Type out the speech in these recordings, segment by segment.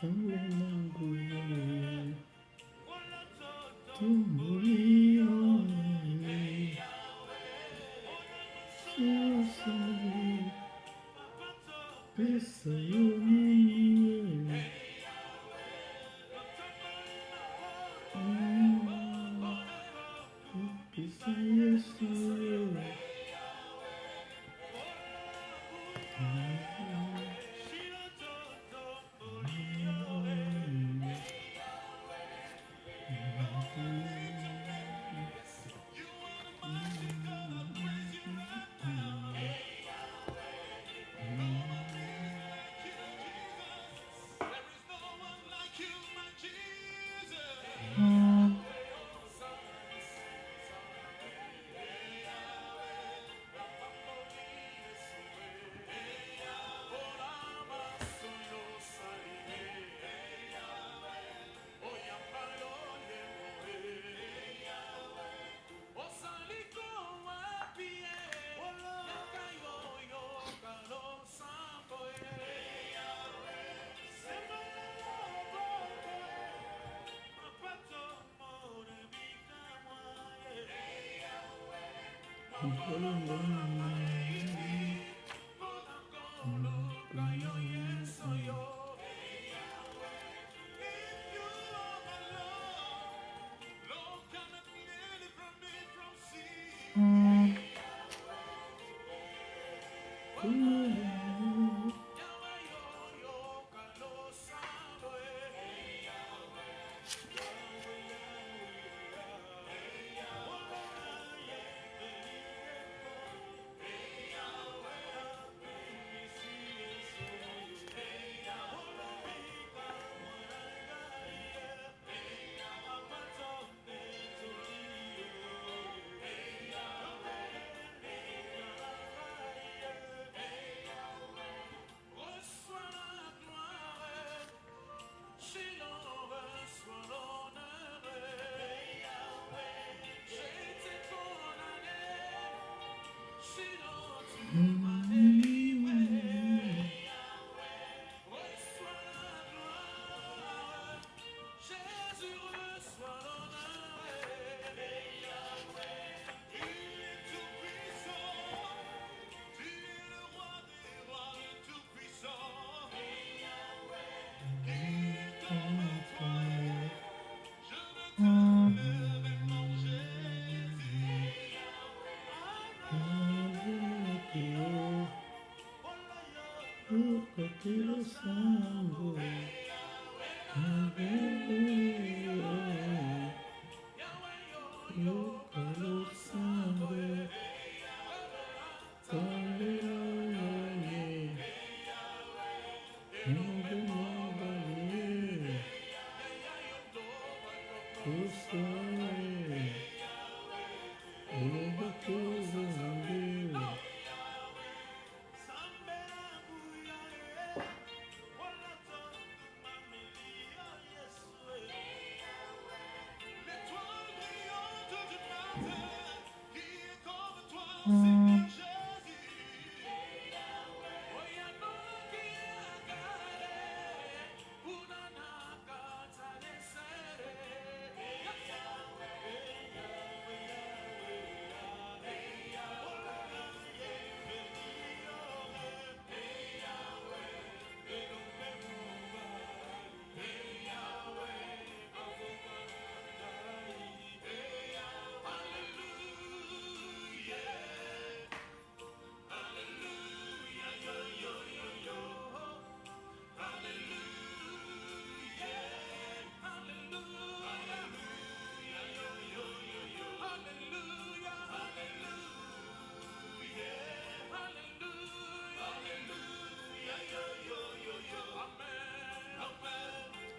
Hallelujah. Tumbulia. Suicide. Pesa yoni. Pesa yesu.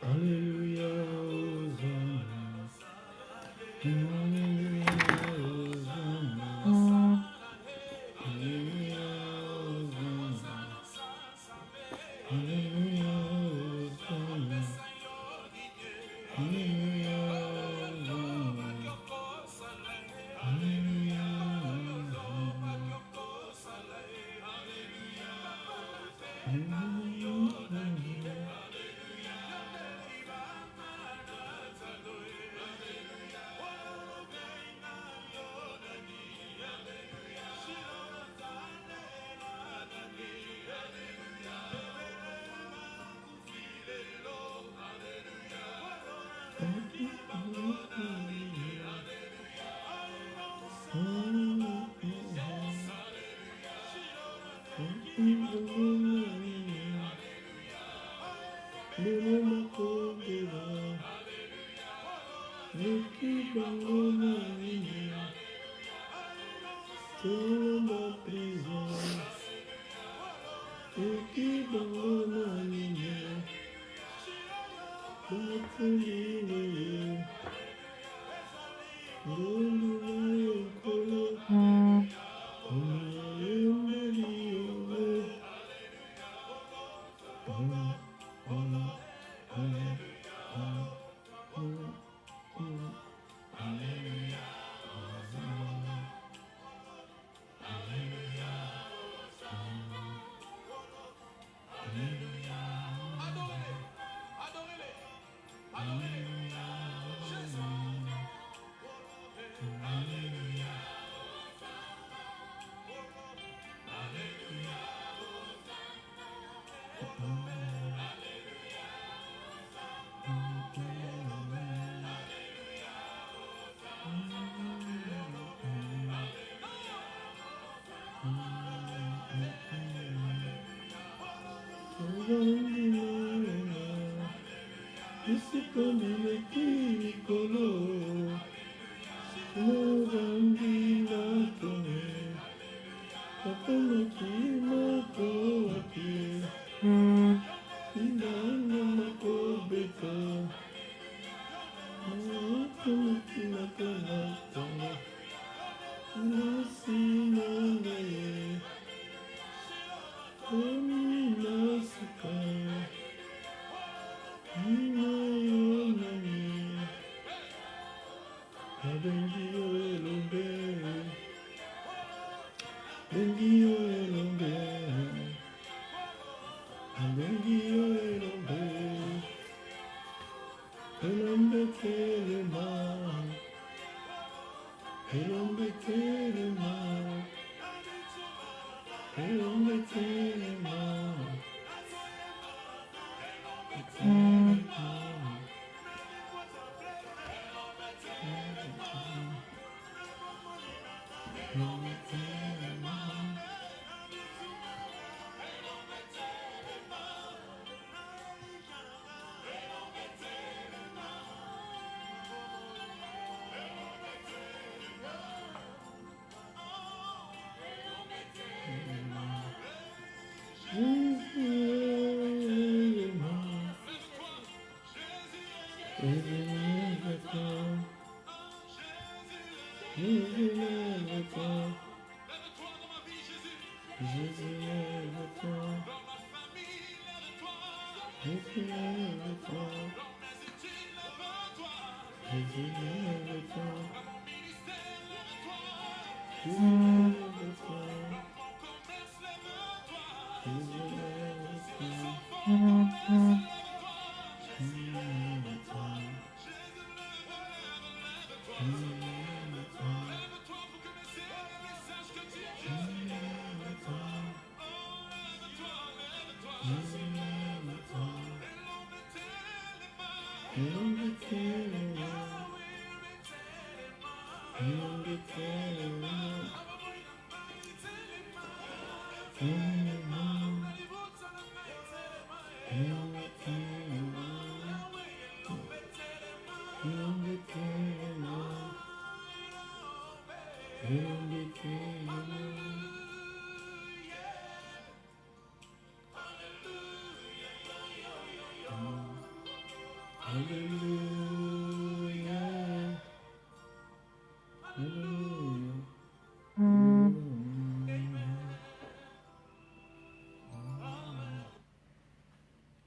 Hallelujah, Hosanna. Hallelujah, Hosanna. Hallelujah, Hosanna. Hallelujah, Hosanna. Hallelujah, Hosanna. Hallelujah, Hosanna.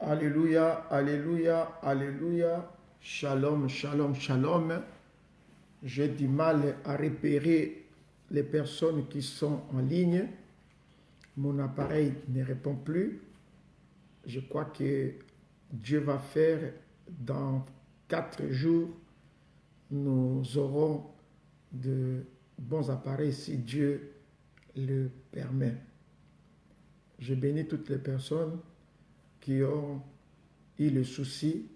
Alléluia, alléluia, alléluia. Shalom, shalom, shalom. J'ai du mal à repérer les personnes qui sont en ligne. Mon appareil ne répond plus. Je crois que Dieu va faire dans 4 jours, nous aurons de bons appareils si Dieu le permet. Je bénis toutes les personnes qui ont eu le souci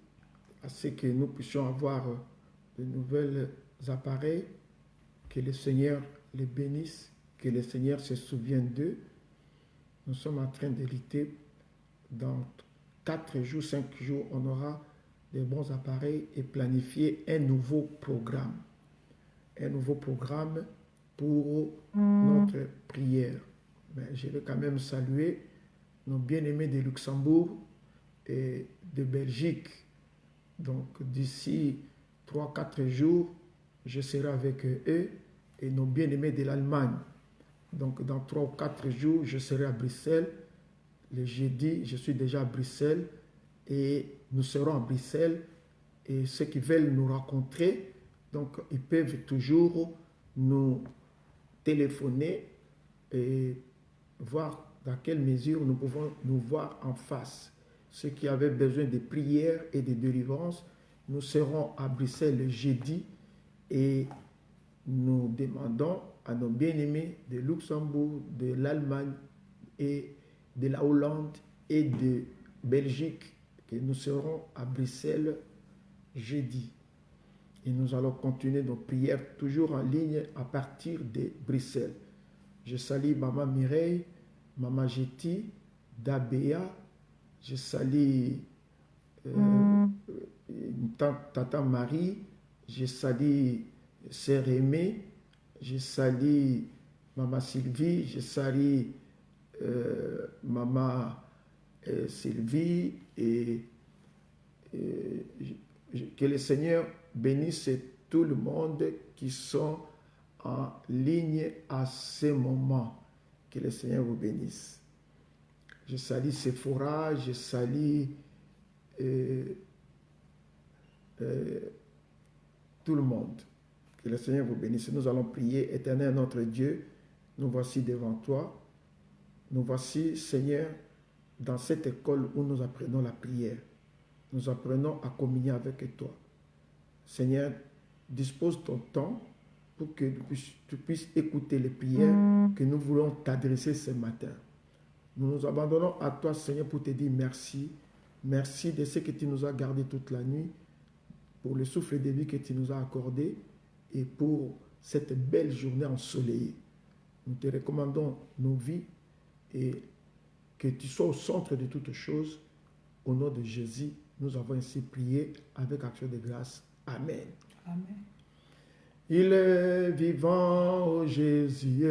à ce que nous puissions avoir de nouvelles appareils. Que le Seigneur les bénisse, que le Seigneur se souvienne d'eux. Nous sommes en train de lutter. Dans 4 jours, 5 jours, on aura des bons appareils et planifier un nouveau programme. Un nouveau programme pour notre prière. Mais je vais quand même saluer nos bien-aimés de Luxembourg et de Belgique. Donc d'ici 3-4 jours, je serai avec eux et nos bien-aimés de l'Allemagne. Donc dans 3 ou 4 jours, je serai à Bruxelles. Le jeudi, je suis déjà à Bruxelles et nous serons à Bruxelles. Et ceux qui veulent nous rencontrer, donc ils peuvent toujours nous téléphoner et voir dans quelle mesure nous pouvons nous voir en face. Ceux qui avaient besoin de prières et de délivrance, nous serons à Bruxelles le jeudi et nous demandons à nos bien-aimés de Luxembourg, de l'Allemagne et de la Hollande et de Belgique que nous serons à Bruxelles jeudi. Et nous allons continuer nos prières toujours en ligne à partir de Bruxelles. Je salue Maman Mireille, Maman Jetty, Dabea, je salue Tata Marie, je salue Sœur Aimée, je salue Maman Sylvie, je salue Maman Sylvie et que le Seigneur bénisse tout le monde qui sont en ligne à ce moment. Que le Seigneur vous bénisse. Je salue Sephora, je salue tout le monde. Que le Seigneur vous bénisse. Nous allons prier. Éternel notre Dieu, nous voici devant toi. Nous voici, Seigneur, dans cette école où nous apprenons la prière. Nous apprenons à communier avec toi. Seigneur, dispose ton temps pour que tu puisses écouter les prières que nous voulons t'adresser ce matin. Nous nous abandonnons à toi, Seigneur, pour te dire merci. Merci de ce que tu nous as gardé toute la nuit, pour le souffle de vie que tu nous as accordé et pour cette belle journée ensoleillée. Nous te recommandons nos vies et que tu sois au centre de toutes choses. Au nom de Jésus, nous avons ainsi prié avec action de grâce. Amen. Amen. Il est vivant, oh Jésus,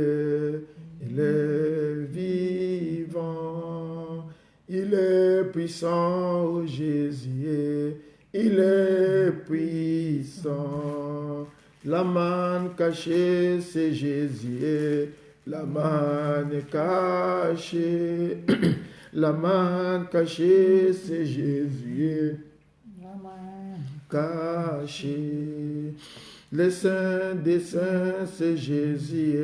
il est vivant. Il est puissant, oh Jésus, il est puissant. La manne cachée, c'est Jésus, la manne cachée. La manne cachée, c'est Jésus, caché. Le Saint des Saints, c'est Jésus,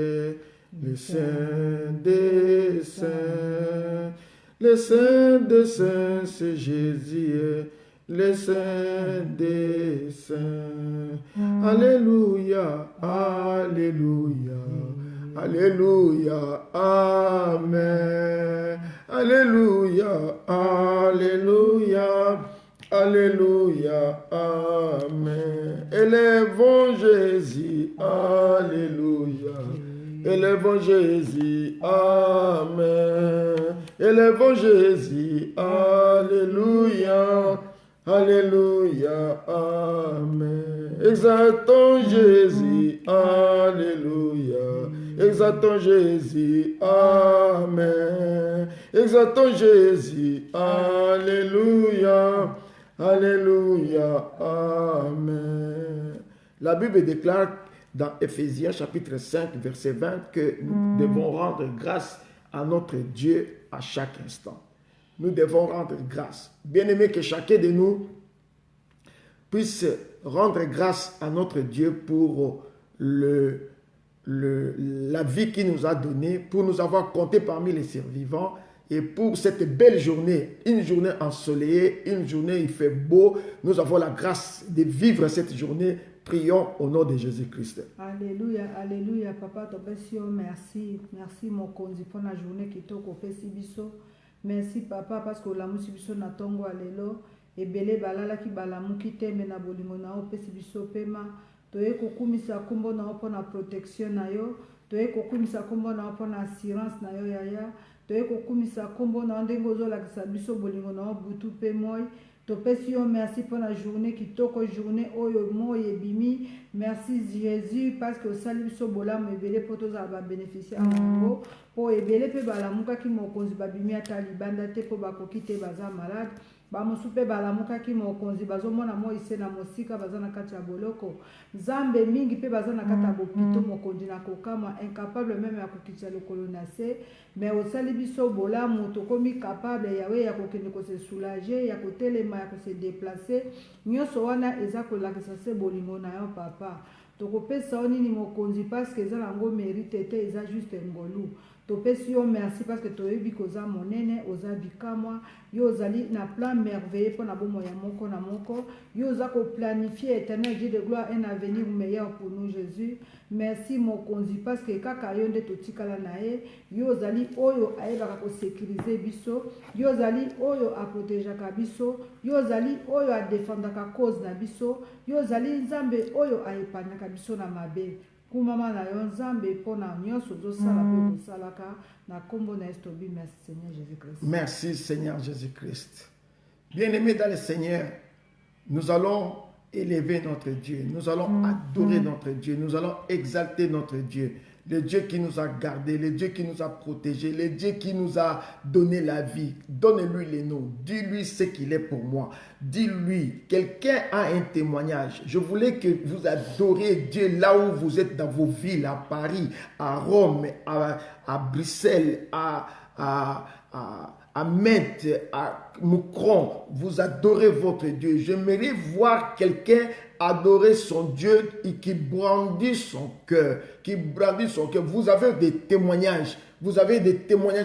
le Saint des Saints. Le Saint des Saints, c'est Jésus, le Saint des Saints. Alléluia, Alléluia, Alléluia, Amen. Alléluia, Alléluia, Alléluia, Amen. Élèvons Jésus, Alléluia. Élèvons Jésus, Amen. Élèvons Jésus, Alléluia. Alléluia, Amen. Exaltons Jésus, Alléluia. Exaltons Jésus, Amen. Exaltons Jésus, Alléluia. Alléluia, Amen. La Bible déclare dans Éphésiens chapitre 5, verset 20 que nous devons rendre grâce à notre Dieu à chaque instant. Nous devons rendre grâce. Bien aimé, que chacun de nous puisse rendre grâce à notre Dieu pour la vie qu'il nous a donnée, pour nous avoir compté parmi les survivants et pour cette belle journée, une journée ensoleillée, une journée il fait beau. Nous avons la grâce de vivre cette journée. Prions au nom de Jésus-Christ. Alléluia, alléluia, papa, merci. Merci, mon conduit, pour la journée qui t'a fait si biso. Merci, papa, parce que la musique biso na tongo alléluia. ebele balalaki balamuki te me na bolingo na yo opesi biso pema toye kokumisa kombo na yo mpo na protection na yo toye kokumisa kombo na yo mpo na assurance na yo yaya toye kokumisa kombo na yo ndenge ozolakisa biso bolingo na yo butu mpe moi topesi yo merci pour la journée kitoko journée oyo moi ebimi merci Jésus parce que osali biso bolamu ebele mpo tozala babénéficiaire yango mpo ebele mpe balamukaki mokonzi babimi ata libanda te mpo bakoki te baza malade bamosusu mpe balamukaki mokonzi bazomona moise na mosika baza na kati ya boloko nzambe mingi mpe baza na kati ya bopito mokonzi na kokamwa incapable meme ya kokitisa lokolo na se mais osali biso bolamu tokomi capable yawe ya kokende kose soulager ya kotelema ya kose déplacer nyonso wana eza kolakisa se bolingo na yo papa tokopesa yo nini mokonzi parce que eza nango mérite te eza juste ngolu topesi yo merci parce que toyebi koza monene oza bikamwa yo ozali na plan merveilleux mpo na bomo ya moko na moko yo oza koplanifier éternel Dieu de gloire un avenir meilleur pour nous Jésus merci mokonzi parce que kaka yo nde totikala na ye yo ozali oyo ayebaka kosécuriser biso yo ozali oyo aprotegeaka biso yo ozali oyo adefendaka cause na biso yo ozali nzambe oyo ayepanyaka biso na mabe kumama na yo nzambe mpona nyonso ozosala mpe kosalaka na kombo na yesu tobi merci Seigneur Jésus-Christ. Merci Seigneur Jésus-Christ. Bien-aimés dans le Seigneur, nous allons élever notre Dieu, nous allons adorer notre Dieu, nous allons exalter notre Dieu. Le Dieu qui nous a gardés, le Dieu qui nous a protégés, le Dieu qui nous a donné la vie. Donne-lui les noms. Dis-lui ce qu'il est pour moi. Dis-lui, quelqu'un a un témoignage. Je voulais que vous adoriez Dieu là où vous êtes dans vos villes, à Paris, à Rome, à Bruxelles, à Metz, à Moucron. Vous adorez votre Dieu. J'aimerais voir quelqu'un adorer son Dieu et qui brandit son cœur, Vous avez des témoignages,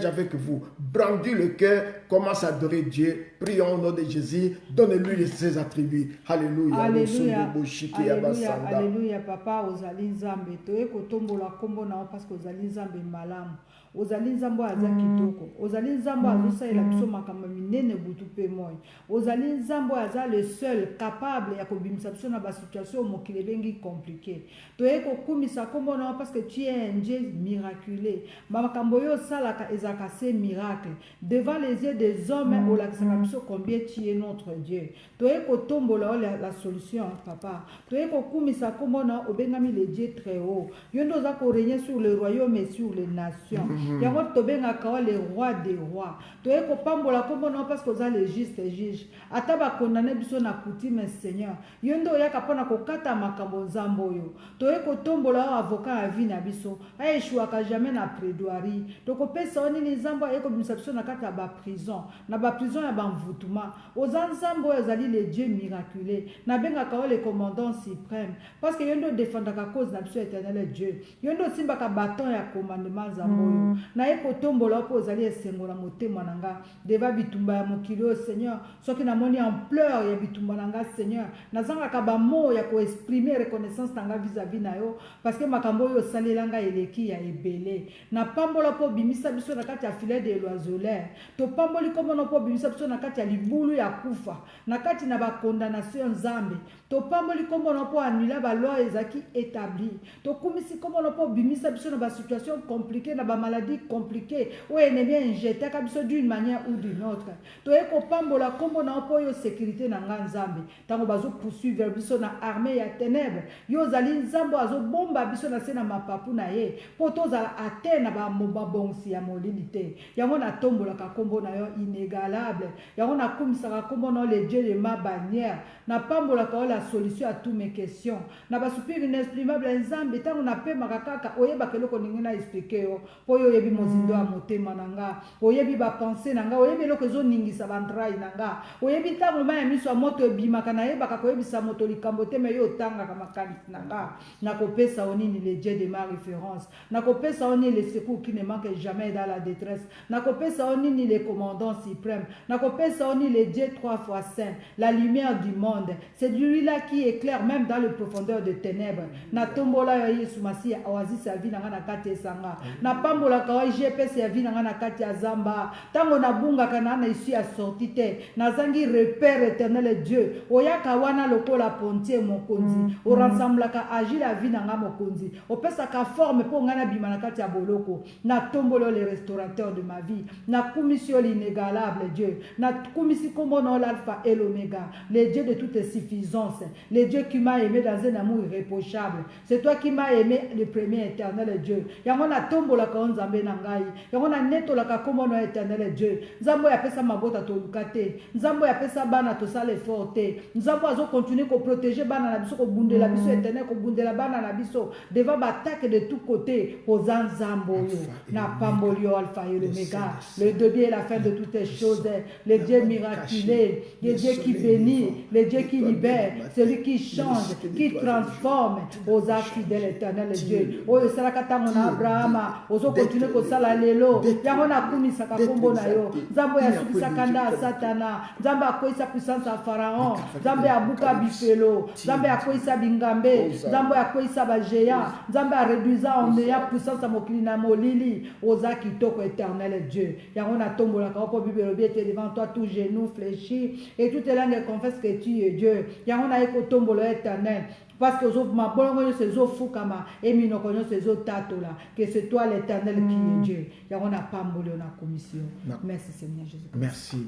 avec vous. Brandis le cœur, commence à adorer Dieu. Prions au nom de Jésus, donne-lui ses attributs. Alléluia. Alléluia. Alléluia. Alléluia. Papa, ozali nzambe. Toye kotombola kombo na parce que ozali nzambe malamu. Ozali nzambo aza kitoko. Ozali nzambo azosalela biso makambo minene butu pe moi. Ozali nzambo aza le seul capable ya kobimisa biso na ba situation mokili bengi compliqué. Toye kokumisa kombo na parce que tu es un Dieu miraculé. Makambo yo salaka ezaka se miracle. Devant les yeux des hommes olakisaka biso combien tu es notre Dieu. Toye kotombola la solution papa. Toye kokumisa kombo na obengami le Dieu très haut. Yondo za ko régner sur le royaume et sur les nations. Yango tobengaka le roi des rois. Toye kopambola kombo na parce que oza le juste juge. Ata ba condamner biso na coutume Seigneur. Yondo yaka pona kokata makambo nzambo yo. Toye kotombola avocat à vie na biso. Aeshuaka jamais na plaidoirie. Tokopesa oni ni nzambo ekobimisa biso na kata ba prison. Na ba prison ya ba mvutuma. Oza nzambo ezali le Dieu miraculé. Na bengaka le commandant suprême. Parce que yondo défendaka cause na biso éternel Dieu. Yondo simbaka bâton ya commandement nzambo yo. Na ekotombola po ozali esengola motema nanga deva bitumba ya mokili o Seigneur soki na moni ampleur ya bitumba nanga Seigneur nazangaka ba mot ya ko exprimer reconnaissance tanga vis-à-vis na yo parce que makambo yo salelanga eleki ya ebele na pambola po bimisa biso na kati ya filet de l'oiseleur to pamboli komo no po bimisa biso na kati ya libulu ya kufa na kati na ba condamnation nzambe to pamboli komo no po annuler ba loi ezaki établi to kumisi komo no po bimisa biso na ba situation compliquée na ba maladie compliquée ou ennemi injecté kabiso d'une manière ou d'une autre to eko pambola kombo na po yo sécurité na nzambe tango bazo poursuivre biso na armée ya ténèbres yo zali nzambo azo bomba biso na sena mapapu na ye poto za atena ba mobabonsi ya molilité yango na tombola ka kombo na yo inégalable yango na kumisaka kombo na le Dieu de ma bannière na pambola ka la solution à toutes mes questions na ba soupir inexprimable nzambe tango na pe makaka oyeba keloko ningi na expliquer yo po yo yebi mozindo ya motema nanga oyebi ba pensée nanga oyebi eloko ezo ningisa ba ndrai nanga oyebi tango ma ya miso ya moto ebimaka na yebaka koyebisa moto likambo te me yo otangaka makanisi nanga na kopesa onini le Dieu de ma référence na kopesa onini le secours qui ne manque jamais dans la détresse na kopesa onini le commandant suprême na kopesa onini le Dieu trois fois saint la lumière du monde c'est lui-là qui éclaire même dans le profondeur de ténèbres na tombola ya Yesu Masia oasis sa vie nanga na kati esanga na pambola natombolaka wa gps ya vi nanga na kati ya zamba ntango nabungaka na isi ya sorti te nazangi repère éternel Dieu oyaka wana lokola pontier mokonzi oransamblaka agile ya vi nanga mokonzi opesaka forme mpo ngai nabima na kati ya boloko natomboli le restaurateur de ma vie nakumisi yo l'inégalable Dieu nakumisi kombo na l'alpha et l'oméga le Dieu de toute suffisance le Dieu qui m'a aimé dans un amour irréprochable c'est toi qui m'as aimé le premier éternel Dieu yango natombolaka o nzambe na ngai yango nanetolaka kombo na éternel Dieu nzambe oyo apesa mabota toluka te nzambe oyo apesa bana tosala effort te nzambe oyo azokontinue koprotege bana na biso kobundela biso éternel kobundela bana na biso devant bataque de tout côté oza nzambe oyo napamboli yo alpha et l'oméga le début et la fin de toutes les choses le Dieu miraculé le Dieu qui bénit le Dieu qui libère celui qui change qui transforme oza fidèle éternel Dieu oyo esalaka ntango na abrahama ozokontinue kosala lelo yango nakumisaka kombo na yo nzambe oyo asukisaka nda ya satana nzambe akweyisa puissance ya pharaon nzambe abuka bifelo nzambe akweyisa bingambe nzambe akweyisa bagéant nzambe aréduisa omeya puissance ya mokili na molili oza kitoko éternel Dieu yango natombolaka mpo bible elobi ete devant toi tout genou fléchi et toute langue confesse que tu es Dieu yango naye kotombola éternel parce que mabolongo nyonso ezofukama eminoko nyonso ezotatola que c'est toi l'éternel qui est Dieu yango napamboli yo na commission. Merci Seigneur Jésus.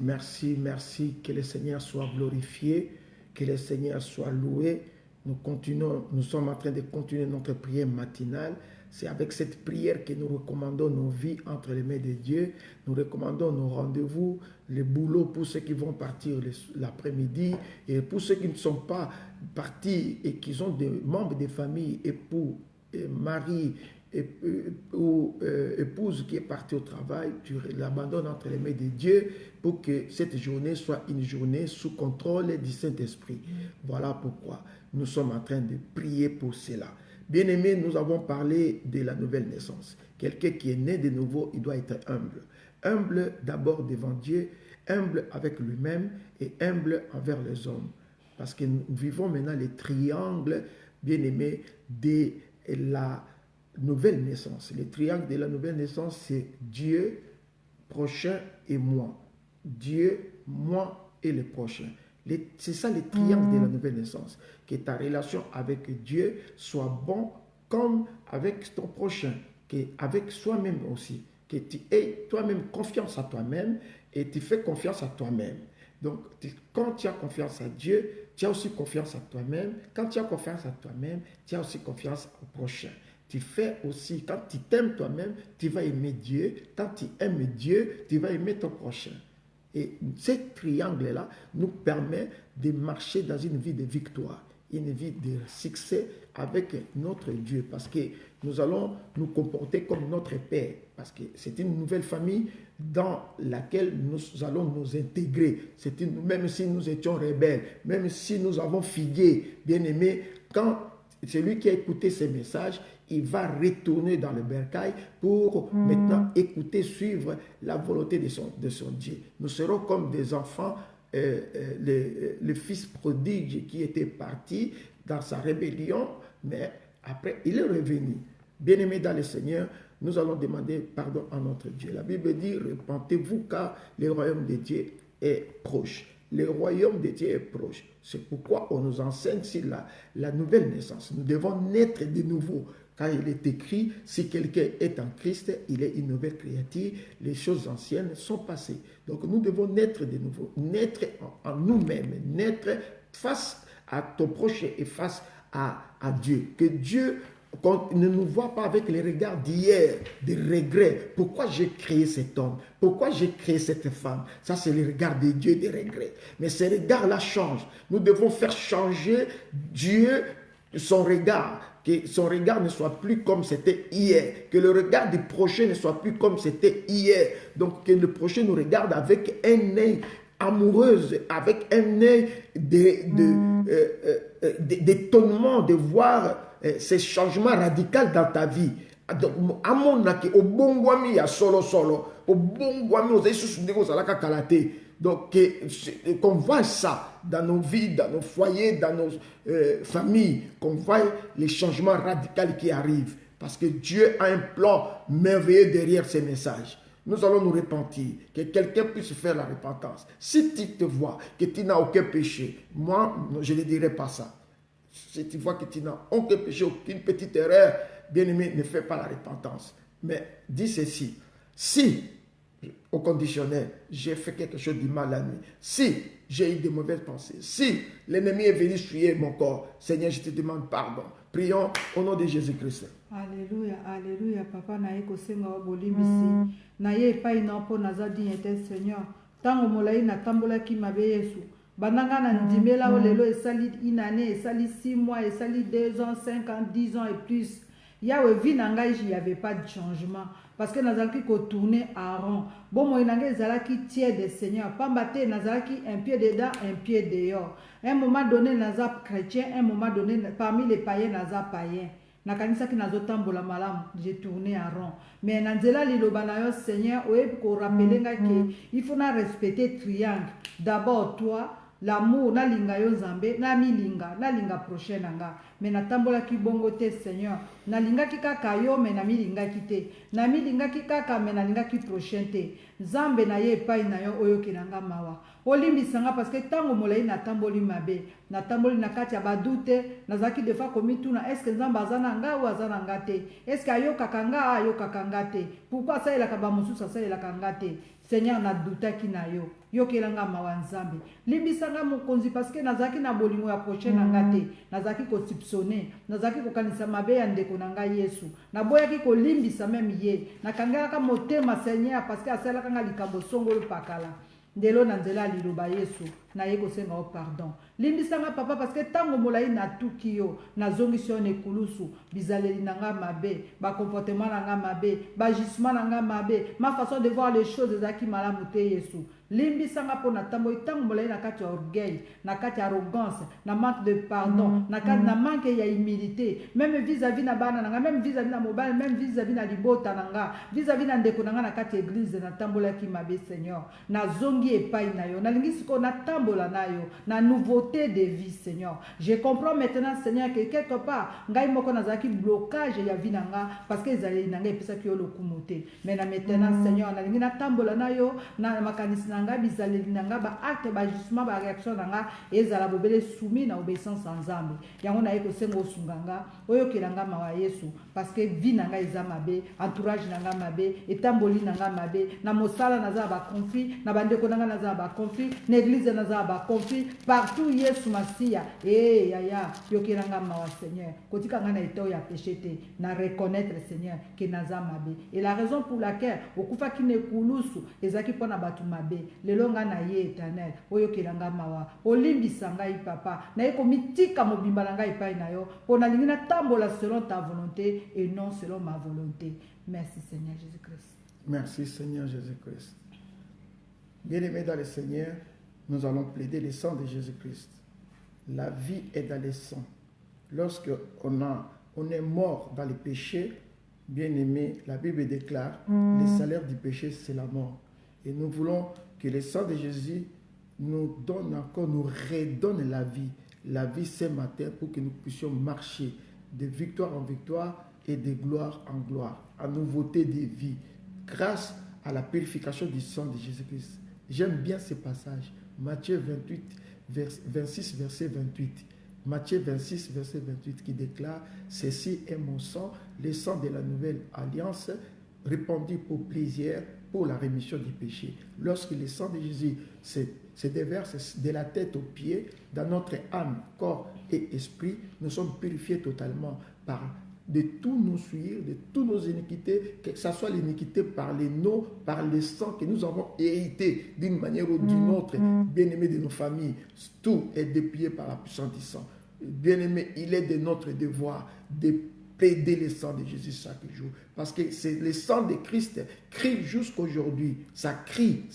Merci que le Seigneur soit glorifié, que le Seigneur soit loué. Nous sommes en train de continuer notre prière matinale. C'est avec cette prière que nous recommandons nos vies entre les mains de Dieu. Nous recommandons nos rendez-vous, les boulots pour ceux qui vont partir l'après-midi et pour ceux qui ne sont pas partis et qui sont des membres des familles, époux, mari, ou épouse qui est partie au travail, tu l'abandonnes entre les mains de Dieu pour que cette journée soit une journée sous contrôle du Saint-Esprit. Voilà pourquoi nous sommes en train de prier pour cela. Bien-aimés, nous avons parlé de la nouvelle naissance. Quelqu'un qui est né de nouveau, il doit être humble. Humble d'abord devant Dieu, humble avec lui-même et humble envers les hommes. Parce que nous vivons maintenant les triangles, bien-aimés, de la nouvelle naissance. Le triangle de la nouvelle naissance, c'est Dieu, prochain et moi. Dieu, moi et le prochain. C'est ça le triangle de la nouvelle naissance. Que ta relation avec Dieu soit bon comme avec ton prochain, avec soi-même aussi. Que tu aies toi-même confiance à toi-même et tu fais confiance à toi-même. Donc, quand tu as confiance à Dieu, tu as aussi confiance à toi-même. Quand tu as confiance à toi-même, tu as aussi confiance au prochain. Tu fais aussi, quand tu t'aimes toi-même, tu vas aimer Dieu. Quand tu aimes Dieu, tu vas aimer ton prochain. Et ce triangle-là nous permet de marcher dans une vie de victoire, une vie de succès avec notre Dieu. Parce que nous allons nous comporter comme notre Père. Parce que c'est une nouvelle famille dans laquelle nous allons nous intégrer. Même si nous étions rebelles, même si nous avons figué, bien aimé, quand celui qui a écouté ces messages, il va retourner dans le bercail pour maintenant écouter, suivre la volonté de son Dieu. Nous serons comme des enfants, le fils prodigue qui était parti dans sa rébellion, mais après il est revenu. Bien-aimés dans le Seigneur, nous allons demander pardon à notre Dieu. La Bible dit, repentez-vous car le royaume de Dieu est proche. Le royaume de Dieu est proche. C'est pourquoi on nous enseigne sur la nouvelle naissance. Nous devons naître de nouveau. Car il est écrit, si quelqu'un est en Christ, il est une nouvelle créature, les choses anciennes sont passées. Donc nous devons naître de nouveau, naître en nous-mêmes, naître face à ton prochain et face à Dieu. Que Dieu ne nous voit pas avec les regards d'hier, des regrets. Pourquoi j'ai créé cet homme? Pourquoi j'ai créé cette femme? Ça, c'est le regard de Dieu, des regrets. Mais ces regards-là changent. Nous devons faire changer Dieu, son regard. Que son regard ne soit plus comme c'était hier. Que le regard du prochain ne soit plus comme c'était hier. Donc, que le prochain nous regarde avec un œil amoureuse, avec un œil d'étonnement de voir ces changements radicaux dans ta vie. Donc, qu'on voit ça dans nos vies, dans nos foyers, dans nos familles, qu'on voit les changements radicaux qui arrivent. Parce que Dieu a un plan merveilleux derrière ces messages. Nous allons nous repentir, que quelqu'un puisse faire la repentance. Si tu te vois que tu n'as aucun péché, moi, je ne dirai pas ça. Si tu vois que tu n'as aucun péché, aucune petite erreur, bien-aimé, ne fais pas la repentance. Mais dis ceci, si, au conditionnel, j'ai fait quelque chose de mal la nuit, si j'ai eu de mauvaises pensées, si l'ennemi est venu tuer mon corps, Seigneur, je te demande pardon. Prions au nom de Jésus-Christ. Alléluia, alléluia, papa na ye kosenga wa bolimbisi. Na ye epai na po naza digne te Seigneur. Tango molai na tambolaki mabe Yesu. Bandanga na ndimela o lelo esali une année, esali 6 mois, esali 2 ans, 5 ans, 10 ans et plus. Yahweh vi na ngai il n'y avait pas de changement. Parce que nazalaki ko tourner en rond. Bon moi nanga ezalaki tiède Seigneur. Pambate nazalaki un pied dedans, un pied dehors. Un moment donné naza chrétien, un moment donné parmi les païens naza païen. Nakanisaki nazotambola malamu, j'ai tourné en rond. Mais nanzela liloba na yo Seigneur, oyebi ko rappeler nga que il faut na respecter triangle. D'abord toi, l'amour na linga yo Nzambe, na linga prochain nanga. Mais natambolaki bongo te Seigneur. Na lingaki kaka yo mais na milingaki te. Na milingaki kaka mais na lingaki prochain te. Nzambe na ye epai na yo oyo kenanga mawa. Olimbisanga parce que tango molai natamboli mabe. Natamboli na kati ya badute, nazaki defa komi tuna est-ce que Nzambe azana nga ou azana nga te? Est-ce que ayokaka nga ayokaka nga te? Pourquoi ça elaka ba mosusu ça elaka nga te? Seigneur na doutaki na yo. Yo kelanga mawa Nzambe. Limbisanga mokonzi parce que nazaki na bolingo ya prochain nga te. Nazaki ko soupçonner, nazaki ko kanisa mabe ya ndeko na nga Yesu. Na boyaki ko limbisa même ye. Nakangaka motema Seigneur parce que asalaka nga likambo songolo pakala. Ndelo na nzela liloba Yesu na ye kosenga o pardon. Limbisanga papa parce que tango molai na tuki yo na zongisi yo nekulusu bizaleli nanga mabe, ba comportement nanga mabe, ba gisement nanga mabe, ma façon de voir les choses ezaki malamu te Yesu. Limbisanga po na tambo tango molai na kati ya orgueil, na kati ya arrogance, na manque de pardon, na kati na manque ya humilité, même vis-à-vis na bana nanga, même vis-à-vis na mobile, même vis-à-vis na libota nanga, vis-à-vis na ndeko nanga na kati église na tambola ki mabe Seigneur. Na zongi epai na yo, na lingisi ko na tambola na yo, na nouveauté de vie Seigneur. Je comprends maintenant Seigneur que quelque part ngai moko nazaki blocage ya vie nanga parce que ezali nanga epesa ki yo lokumote. Mais na maintenant Seigneur na lingi na tambola na yo, na makanisi nanga bizaleli nanga ba acte ba jugement ba réaction nanga ezala bobele soumis na obéissance en Nzambe. Yango na yeko sengo sunganga oyo kelanga mawa Yesu parce que vie nanga eza mabe, entourage nanga mabe, etamboli nanga mabe, na mosala naza ba conflit, na bandeko nanga naza ba conflit, na église naza ba conflit, partout Yesu Masia. Yaya yokelanga mawa Seigneur. Kotika nga na eto ya péché te, na reconnaître Seigneur que naza mabe. Et la raison pour laquelle okufa kine kulusu ezaki pona batu mabe. Lelo nga na ye éternel oyo kelanga mawa olimbisa ngai papa na ye komitika mobimba na ngai epai na yo pona lingi na tambola selon ta volonté et non selon ma volonté. Merci Seigneur Jésus-Christ. Merci Seigneur Jésus-Christ. Bien-aimés dans le Seigneur, nous allons plaider le sang de Jésus-Christ. La vie est dans le sang. Lorsque on est mort dans le péché, bien-aimé, la Bible déclare le salaire du péché c'est la mort. Et nous voulons que le sang de Jésus nous donne encore, nous redonne la vie ce matin pour que nous puissions marcher de victoire en victoire et de gloire en gloire, en nouveauté de vie, grâce à la purification du sang de Jésus-Christ. J'aime bien ce passage, Matthieu 26, verset 28. Matthieu 26, verset 28 qui déclare « Ceci est mon sang, le sang de la nouvelle alliance, répandu pour plaisir, pour la rémission des péchés. » Lorsque le sang de Jésus se déverse de la tête aux pieds, dans notre âme, corps et esprit, nous sommes purifiés totalement de tous nos souillures, de toutes nos iniquités, que ce soit l'iniquité par les noms, par le sang que nous avons hérité d'une manière ou d'une autre, bien-aimés de nos familles. Tout est dépouillé par la puissance du sang. Bien-aimés, il est de notre devoir de plaider le sang de Jésus chaque jour. Parce que c'est le sang de Christ crie jusqu'aujourd'hui. Ça crie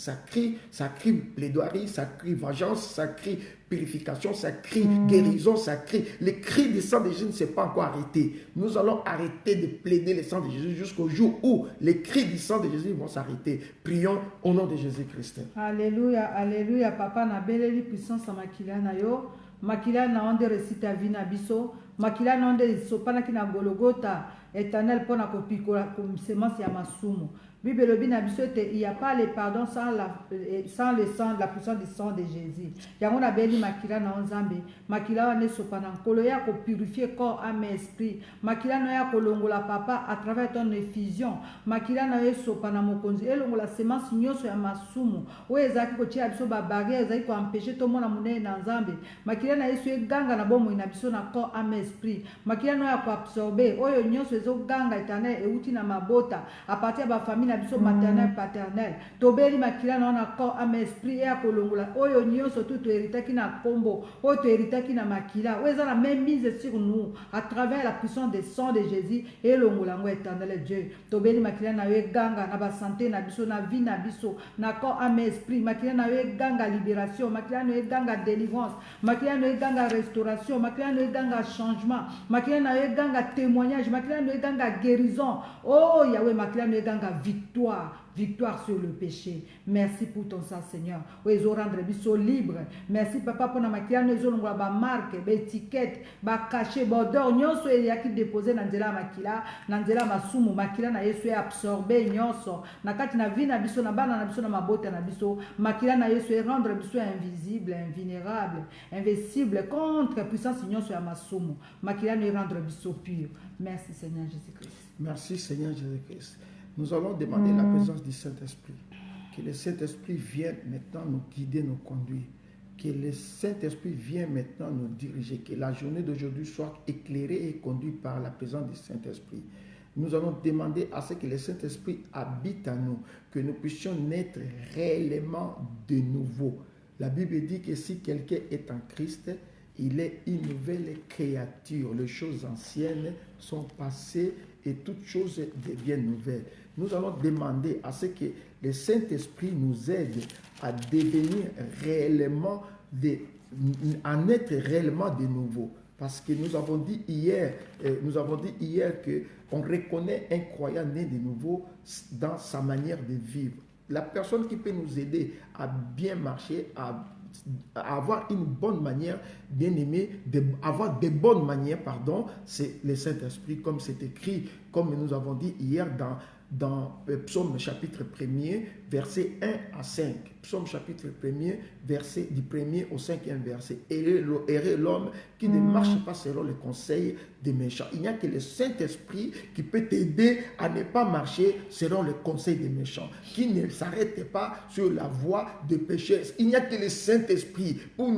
plaidoirie, ça crie vengeance, ça crie purification, ça crie guérison, ça crie. Le cri du sang de Jésus ne s'est pas encore arrêté. Nous allons arrêter de plaider le sang de Jésus jusqu'au jour où les cris du sang de Jésus vont s'arrêter. Prions au nom de Jésus-Christ. Alléluia, alléluia. Papa na beleli puissance makila na yo. Makila na onde resita vina biso. Makila na onde sopana kina Golgotha. éternel pour na kopikola comme semence ya masumu. Bible elobi na biso ete il n'y a pas le pardon sans le sang, la puissance du sang de Jésus. Yango na beli makila na nzambe, makila wana esopa na nkolo ya ko purifier corps, âme et esprit. Makila na ya kolongola papa à travers ton effusion. Makila na esopa na mokonzi elongola semence nyonso ya masumu. Oyo ezaki kotia biso ba barrière ezaki ko empêcher to mona munene na nzambe. Makila na yesu eganga na bomoi na biso na corps, âme et esprit. Makila na ya ko absorber oyo nyonso ezoganga éternel euti na mabota à partir ya ba famille na biso maternel paternel. Tobeli makila na corps, âme et esprit ya kolongola oyo nyonso tout to héritaki na kombo, oyo to héritaki na makila. Oyo eza la même mise sur nous à travers la puissance des sang de Jésus et longola ngo éternel Dieu. Tobeli makila na yo ganga na ba santé na biso na vie na biso na corps, âme et esprit. Makila na yo ganga libération, makila na yo ganga délivrance, makila na yo ganga restauration, makila na yo ganga changement, makila na yo ganga témoignage, makila na yo ganga guérison. Oh Yahweh, makila na yo ganga victoire. Victoire sur le péché. Merci pour ton sang, Seigneur. Oui, ils rendre biso libre. Merci, Papa, pour na maquillage. Nous avons ba marque, ba étiquette, ba cachet, ba odeur. Nyonso il y a qui déposé dans la makila, dans la masumu, makila na yesu absorbé nyonso. Na kati na vie na biso na bana na biso na mabote na biso. Makila na yesu rendre biso invisible, invulnérable, invincible contre puissance nyonso ya masumu. Makila na rendre biso pur. Merci, Seigneur Jésus-Christ. Merci, Seigneur Jésus-Christ. Nous allons demander la présence du Saint-Esprit. Que le Saint-Esprit vienne maintenant nous guider, nous conduire. Que le Saint-Esprit vienne maintenant nous diriger. Que la journée d'aujourd'hui soit éclairée et conduite par la présence du Saint-Esprit. Nous allons demander à ce que le Saint-Esprit habite en nous. Que nous puissions naître réellement de nouveau. La Bible dit que si quelqu'un est en Christ, il est une nouvelle créature. Les choses anciennes sont passées et toutes choses deviennent nouvelles. Nous allons demander à ce que le Saint-Esprit nous aide à devenir réellement, à naître réellement de nouveau. Parce que nous avons dit hier qu'on reconnaît un croyant né de nouveau dans sa manière de vivre. La personne qui peut nous aider à bien marcher, à avoir une bonne manière, bien aimé, avoir des bonnes manières, c'est le Saint-Esprit, comme c'est écrit, comme nous avons dit hier dans Psaume chapitre 1er, versets 1 à 5. Psaume chapitre 1er, verset du 1er au 5e verset. Heureux l'homme qui ne marche pas selon le conseil des méchants. Il n'y a que le Saint-Esprit qui peut t'aider à ne pas marcher selon le conseil des méchants, qui ne s'arrête pas sur la voie des pécheurs. Il n'y a que le Saint-Esprit pour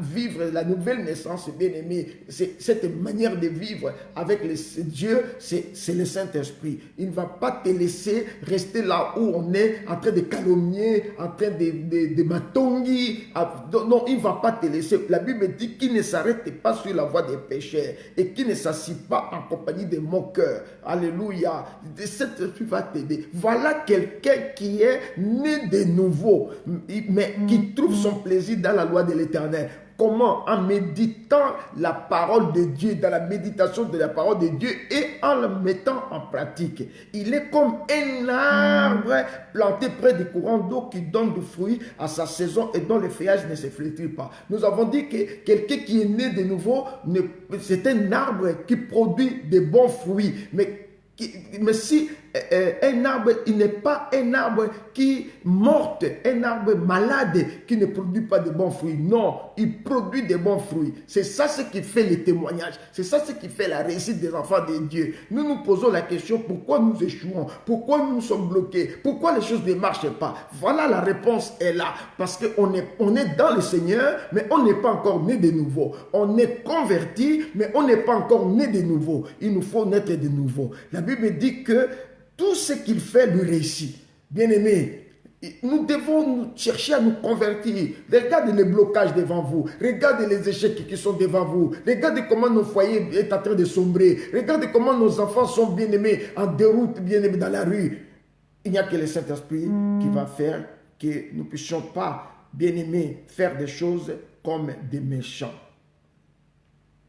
vivre la nouvelle naissance, bien-aimé. Cette manière de vivre avec Dieu, c'est le Saint-Esprit. Il ne va pas te laisser rester là où on est, en train de calomnier, en train de matongi. Non, il ne va pas te laisser. La Bible dit qu'il ne s'arrête pas sur la voie des pécheurs et qu'il ne s'assied pas en compagnie des moqueurs. Alléluia. Cet esprit va t'aider. Voilà quelqu'un qui est né de nouveau, mais qui trouve son plaisir dans la loi de l'Éternel. Comment? En méditant la parole de Dieu, dans la méditation de la parole de Dieu et en le mettant en pratique. Il est comme un arbre planté près du courant d'eau qui donne du fruit à sa saison et dont le feuillage ne se flétrit pas. Nous avons dit que quelqu'un qui est né de nouveau, c'est un arbre qui produit de bons fruits. Mais si un arbre, il n'est pas un arbre qui morte, un arbre malade qui ne produit pas de bons fruits. Non, il produit de bons fruits. C'est ça ce qui fait le témoignage. C'est ça ce qui fait la réussite des enfants de Dieu. Nous nous posons la question, pourquoi nous échouons? Pourquoi nous sommes bloqués? Pourquoi les choses ne marchent pas? Voilà, la réponse est là. Parce qu'on est dans le Seigneur, mais on n'est pas encore né de nouveau. On est converti, mais on n'est pas encore né de nouveau. Il nous faut naître de nouveau. La Bible dit que tout ce qu'il fait lui réussit. Bien-aimés, nous devons chercher à nous convertir. Regardez les blocages devant vous. Regardez les échecs qui sont devant vous. Regardez comment nos foyers sont en train de sombrer. Regardez comment nos enfants sont bien-aimés en déroute, bien-aimés dans la rue. Il n'y a que le Saint-Esprit qui va faire que nous ne puissions pas, bien-aimés, faire des choses comme des méchants.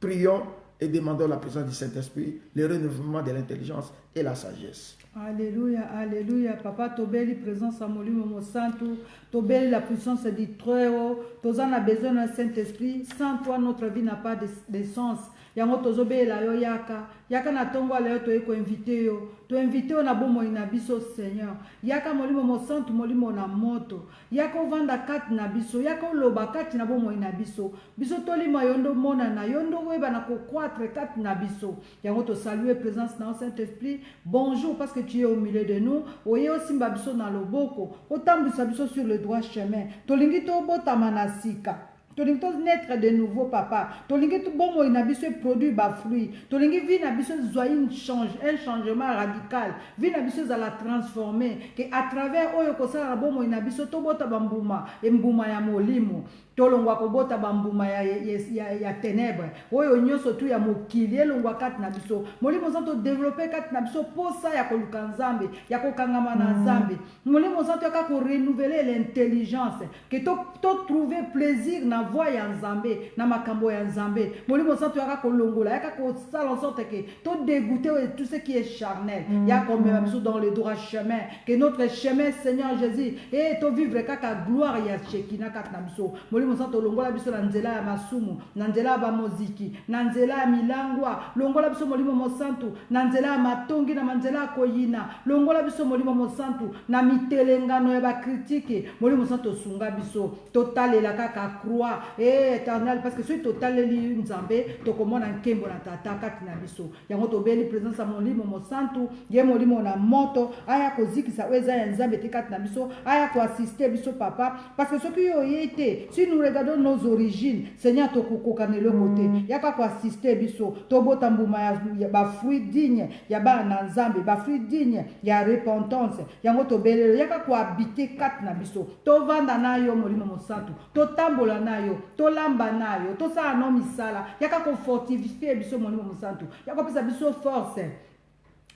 Prions et demandons la présence du Saint-Esprit, le renouvellement de l'intelligence et la sagesse. Alléluia, alléluia. Papa, tobeli présence à Molimo Monsanto, tobeli la puissance du Très-Haut. Tous en a besoin d'un Saint-Esprit. Sans toi, notre vie n'a pas de sens. yango tozobela yo yaka yaka na tongo ala yo toye koinvite yo toinvite yo na bomoi na biso Seigneur yaka molimo mosantu molimo na moto yaka ovanda kati na biso yaka oloba kati na bomoi na biso biso tolima yo ndo mona na yo ndo weba na kokroître kati na biso yango tosalue présence na Saint-Esprit bonjour parce que tu es au milieu de nous oye osimba biso na loboko otambwisa biso sur le droit chemin tolingi tobotama na sika tolingi to naître de nouveau papa tolingi to bomoi na biso produit ba fruit tolingi vie na biso zwa un changement radical vie na biso za la transformer que à travers oyo kosala na bomoi na biso tobota bambuma embuma ya molimo tolongwa kobota bambuma ya ténèbres oyo nyonso tu ya mokili elongwa kati na biso molimo santo développer kati na biso posa ya koluka nzambe ya kokangama na nzambe molimo santo yaka ko renouveler l'intelligence que to trouver plaisir na voix ya nzambe na makambo ya nzambe molimo santo yaka kolongola yaka kosala en sorte que to dégoûter tout ce qui est charnel yaka komema biso dans le droit chemin que notre chemin Seigneur Jésus et to vivre kaka gloire ya Shekina kati na biso molimo santo longola biso na nzela ya masumu na nzela ya bamoziki na nzela ya milangwa longola biso molimo mosantu na nzela ya matongi na manzela ya koyina longola biso molimo mosantu na mitelengano ya bakritike molimo santo sunga biso totalela kaka croix éternel parce que soki totaleli nzambe tokomona nkembo na tata kati na biso yango tobeli présence ya molimo mosantu ye molimo na moto aya kozikisa oyo eza ya nzambe te kati na biso aya koassiste biso papa parce que soki yo oye te si nous regardons nos origines Seigneur tokokoka na eloko te yaka koassiste biso tobota mbuma ya bafruit digne ya bana na nzambe bafruit digne ya repentance yango tobelelo yaka kohabite kati na biso tovanda na yo molimo mosantu totambola na yo tolamba na yo tosala no misala yaka kofortifie biso molimo mosantu yaka kopesa biso force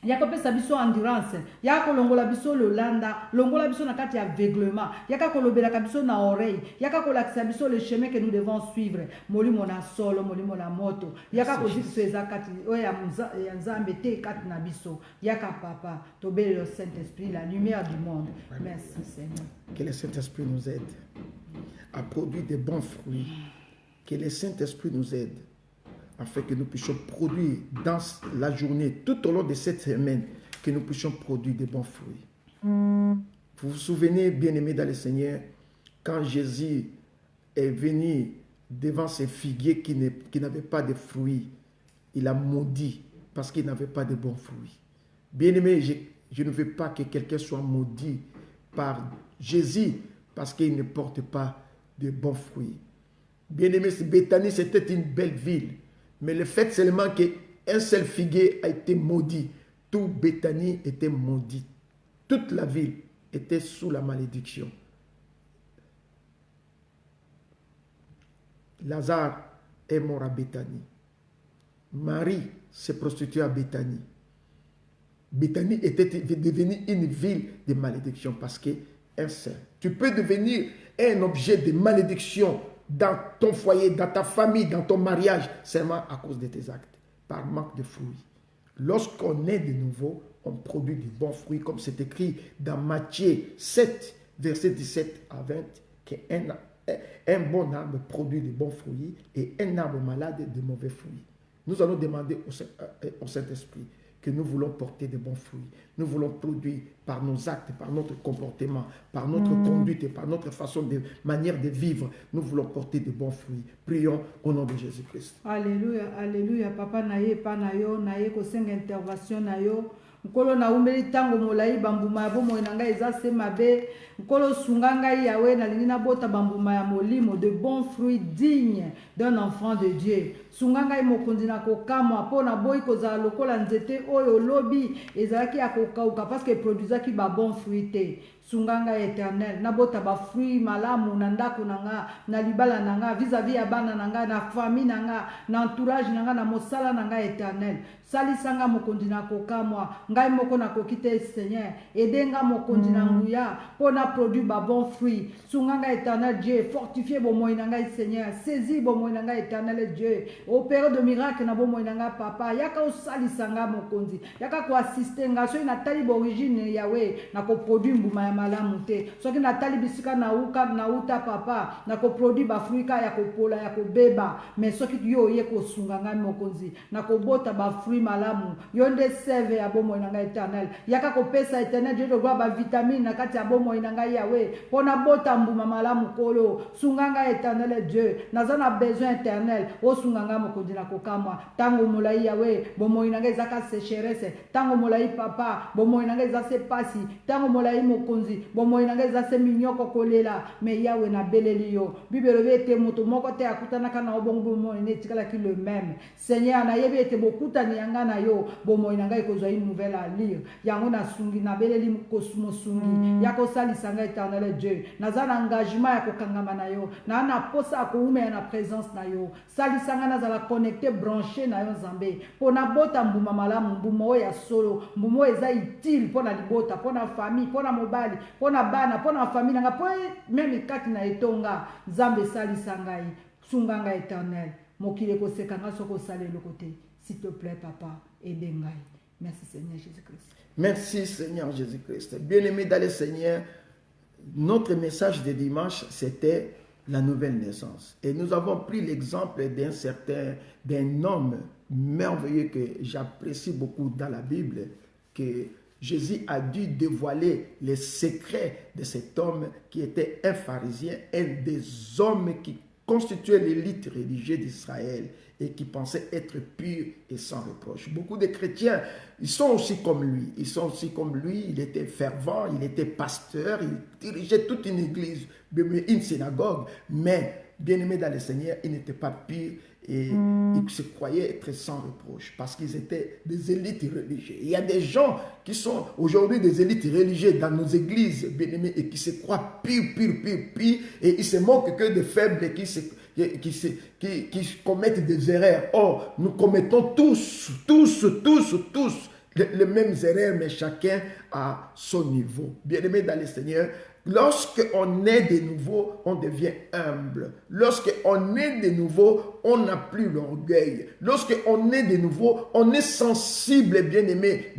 yaka kopesa biso endurance yaka kolongola biso lolanda longola biso na kati ya aveuglement yaka kolobelaka biso na oreille yaka kolakisa biso le chemin que nous devons suivre molimo na solo molimo na moto yaka kozikisa eza kati oyo ya nzambe te kati na biso yaka papa tobele le Saint-Esprit la lumière du monde merci Seigneur que le Saint-Esprit nous aide à produire des bons fruits que le Saint-Esprit nous aide afin que nous puissions produire dans la journée, tout au long de cette semaine, que nous puissions produire des bons fruits. Vous vous souvenez, bien-aimés dans le Seigneur, quand Jésus est venu devant ces figuiers qui n'avaient pas de fruits, il a maudit parce qu'il n'avait pas de bons fruits. Bien-aimés, je ne veux pas que quelqu'un soit maudit par Jésus parce qu'il ne porte pas de bons fruits. Bien-aimés, Béthanie, c'était une belle ville. Mais le fait seulement qu'un seul figuier a été maudit, tout Béthanie était maudit. Toute la ville était sous la malédiction. Lazare est mort à Béthanie. Marie s'est prostituée à Béthanie. Béthanie était devenue une ville de malédiction parce qu'un seul. Tu peux devenir un objet de malédiction dans ton foyer, dans ta famille, dans ton mariage, seulement à cause de tes actes, par manque de fruits. Lorsqu'on est de nouveau, on produit de bons fruits, comme c'est écrit dans Matthieu 7, verset 17 à 20, qu'un bon arbre produit de bons fruits et un arbre malade de mauvais fruits. Nous allons demander au Saint-Esprit que nous voulons porter de bons fruits. Nous voulons produire par nos actes, par notre comportement, par notre conduite et par notre façon de manière de vivre. Nous voulons porter de bons fruits. Prions au nom de Jésus-Christ. Alléluia, alléluia. Papa naye pa na yo, naye ko senga intervention na yo. Nkolo na umeli tango molai bambuma ya bomo na ngai eza se mabe. Nkolo sunga ngai yawe na lingi na bota bambuma ya molimo de bons fruits dignes d'un enfant de Dieu. Sunga ngai mokonzi na kokamwa po na boyi kozala lokola nzete oyo lobi ezalaki ya kokauka parce que produisaki ba bons fruits te. Sunganga éternel nabota ba fruit malamu na ndako nanga na libala nanga vis-à-vis ya bana nanga na famille nanga na entourage nanga na mosala nanga éternel salisanga mokonzi na kokamwa ngai moko na kokite Seigneur edenga mokonzi na nguya pona produit ba bon fruit. Sunganga éternel Dieu, fortifiez bon moinanga Seigneur, saisis bon moinanga éternel Dieu. Opérer de miracle na bon moinanga papa. Yaka osali sanga mokonzi. Yaka ko assister nga so natali origine Yahweh na ko produit mbuma ya malamu te. So ki natali bisika na uta papa na ko produit ba fruit ka ya ko pola ya ko beba. Mais so ki yo ye ko sunganga mokonzi na ko bota ba fruit malamu. Yonde serve ya bon moinanga éternel. Yaka ko pesa éternel Dieu de gloire ba vitamine na kati ya bon moinanga Yahweh. Pona bota mbuma malamu kolo. Sunganga éternel Dieu. Nazana besoin éternel. O sunganga mokonzi na ko kamwa. Tango molai Yahweh, bon moinanga ezaka sécheresse. Tango molai papa, bon moinanga ezase pasi. Tango molai mokonzi, bon moinanga ezase minyoko kolela. Mais Yahweh na beleli yo. Bible ete moto moko te akutana kana obongo moine tikala ki le même. Seigneur na yebi ete bokuta ni yanga na yo, bon moinanga ekozwa une nouvelle à lire. Yango na sungi na beleli kosmo sungi. Yako sali sanga éternel Dieu. Nazana engagement ya kokangama na yo. Na posa akoume na présence na yo. Sali sanga nazala connecté branché na yo Zambé. Pona bota mbuma malamu, mbuma ya solo, mbuma eza utile pona libota, pona famille, pona mobali, pona bana, pona famille nga pona même kati na etonga. Zambé sali sangai, sunganga éternel. Mokile ko sekanga soko sale le côté. S'il te plaît papa, aide ngai. Merci Seigneur Jésus-Christ. Merci Seigneur Jésus-Christ. Bien-aimé dans le Seigneur, notre message de dimanche, c'était la nouvelle naissance. Et nous avons pris l'exemple d'un homme merveilleux que j'apprécie beaucoup dans la Bible, que Jésus a dû dévoiler les secrets de cet homme qui était un pharisien, un des hommes qui constituait l'élite religieuse d'Israël et qui pensait être pur et sans reproche. Beaucoup de chrétiens, ils sont aussi comme lui. Ils sont aussi comme lui. Il était fervent, il était pasteur, il dirigeait toute une église, une synagogue. Mais, bien-aimé dans le Seigneur, il n'était pas pur et ils se croyaient être sans reproche parce qu'ils étaient des élites religieuses. Il y a des gens qui sont aujourd'hui des élites religieuses dans nos églises, bien-aimés, et qui se croient purs, et ils se moquent que de faibles qui commettent des erreurs. Or, nous commettons tous les mêmes erreurs, mais chacun à son niveau. Bien-aimé dans le Seigneur, lorsqu'on est de nouveau, on devient humble. Lorsqu'on est de nouveau, on n'a plus l'orgueil. Lorsqu'on est de nouveau, on est sensible, bien-aimé,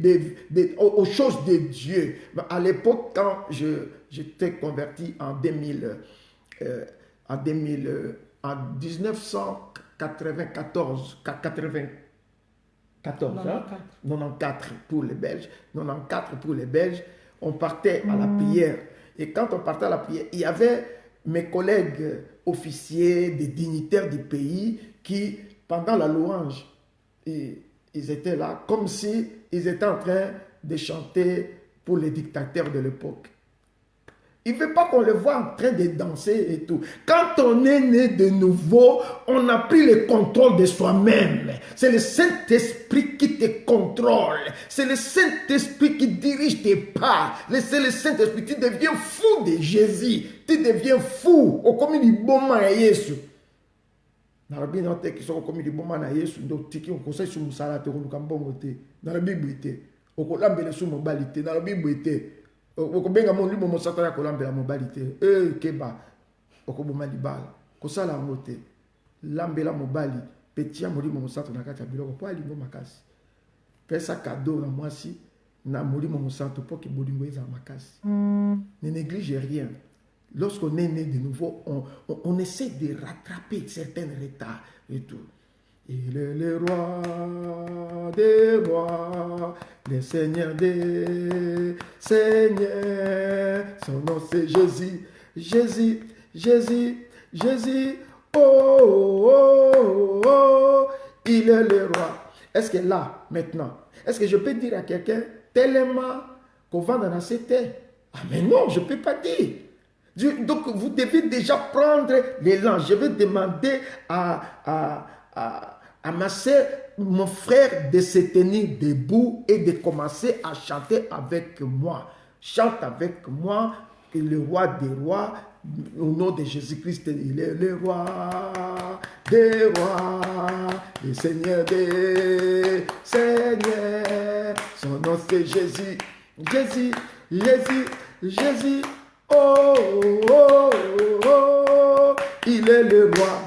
aux choses de Dieu. À l'époque, quand j'étais converti en 1994, 94 pour les Belges, on partait à la prière. Et quand on partait à la prière, il y avait mes collègues officiers, des dignitaires du pays qui, pendant la louange, ils étaient là comme si ils étaient en train de chanter pour les dictateurs de l'époque. Il ne veut pas qu'on le voit en train de danser et tout. Quand on est né de nouveau, on a pris le contrôle de soi-même. C'est le Saint-Esprit qui te contrôle. C'est le Saint-Esprit qui dirige tes pas. C'est le Saint-Esprit. Tu deviens fou de Jésus. Tu deviens fou. Au commun du bon man à Jésus. Dans la Bible, qui sont commis du bon man à Jésus, donc qui ont conseillé sur le salaire, dans la Bible, au Colambé, sur mobilité, dans la Bible, okobenga mo libo mosaka ya kolambela mobali te keba okoboma libala kosala yango te lambela mobali petia molimo mosantu na kati ya biloko po alingo makasi pesa cadeau na mwasi na molimo mosantu po ke bolingo eza makasi. Ne néglige rien. Lorsqu'on est né de nouveau, on essaie de rattraper certains retards et tout. Il est le roi des rois, le Seigneur des seigneurs. Son nom c'est Jésus, Jésus, Jésus, Jésus. Oh, oh, oh, oh, il est le roi. Est-ce que là, maintenant, est-ce que je peux dire à quelqu'un tellement qu'on va dans la cité? Ah mais non, je ne peux pas dire. Donc vous devez déjà prendre l'élan. Je vais demander à ma soeur, mon frère, de se tenir debout et de commencer à chanter avec moi. Chante avec moi, que le roi des rois, au nom de Jésus-Christ, il est le roi des rois, le Seigneur des seigneurs. Son nom c'est Jésus, Jésus, Jésus, Jésus. Oh, oh, oh, il est le roi.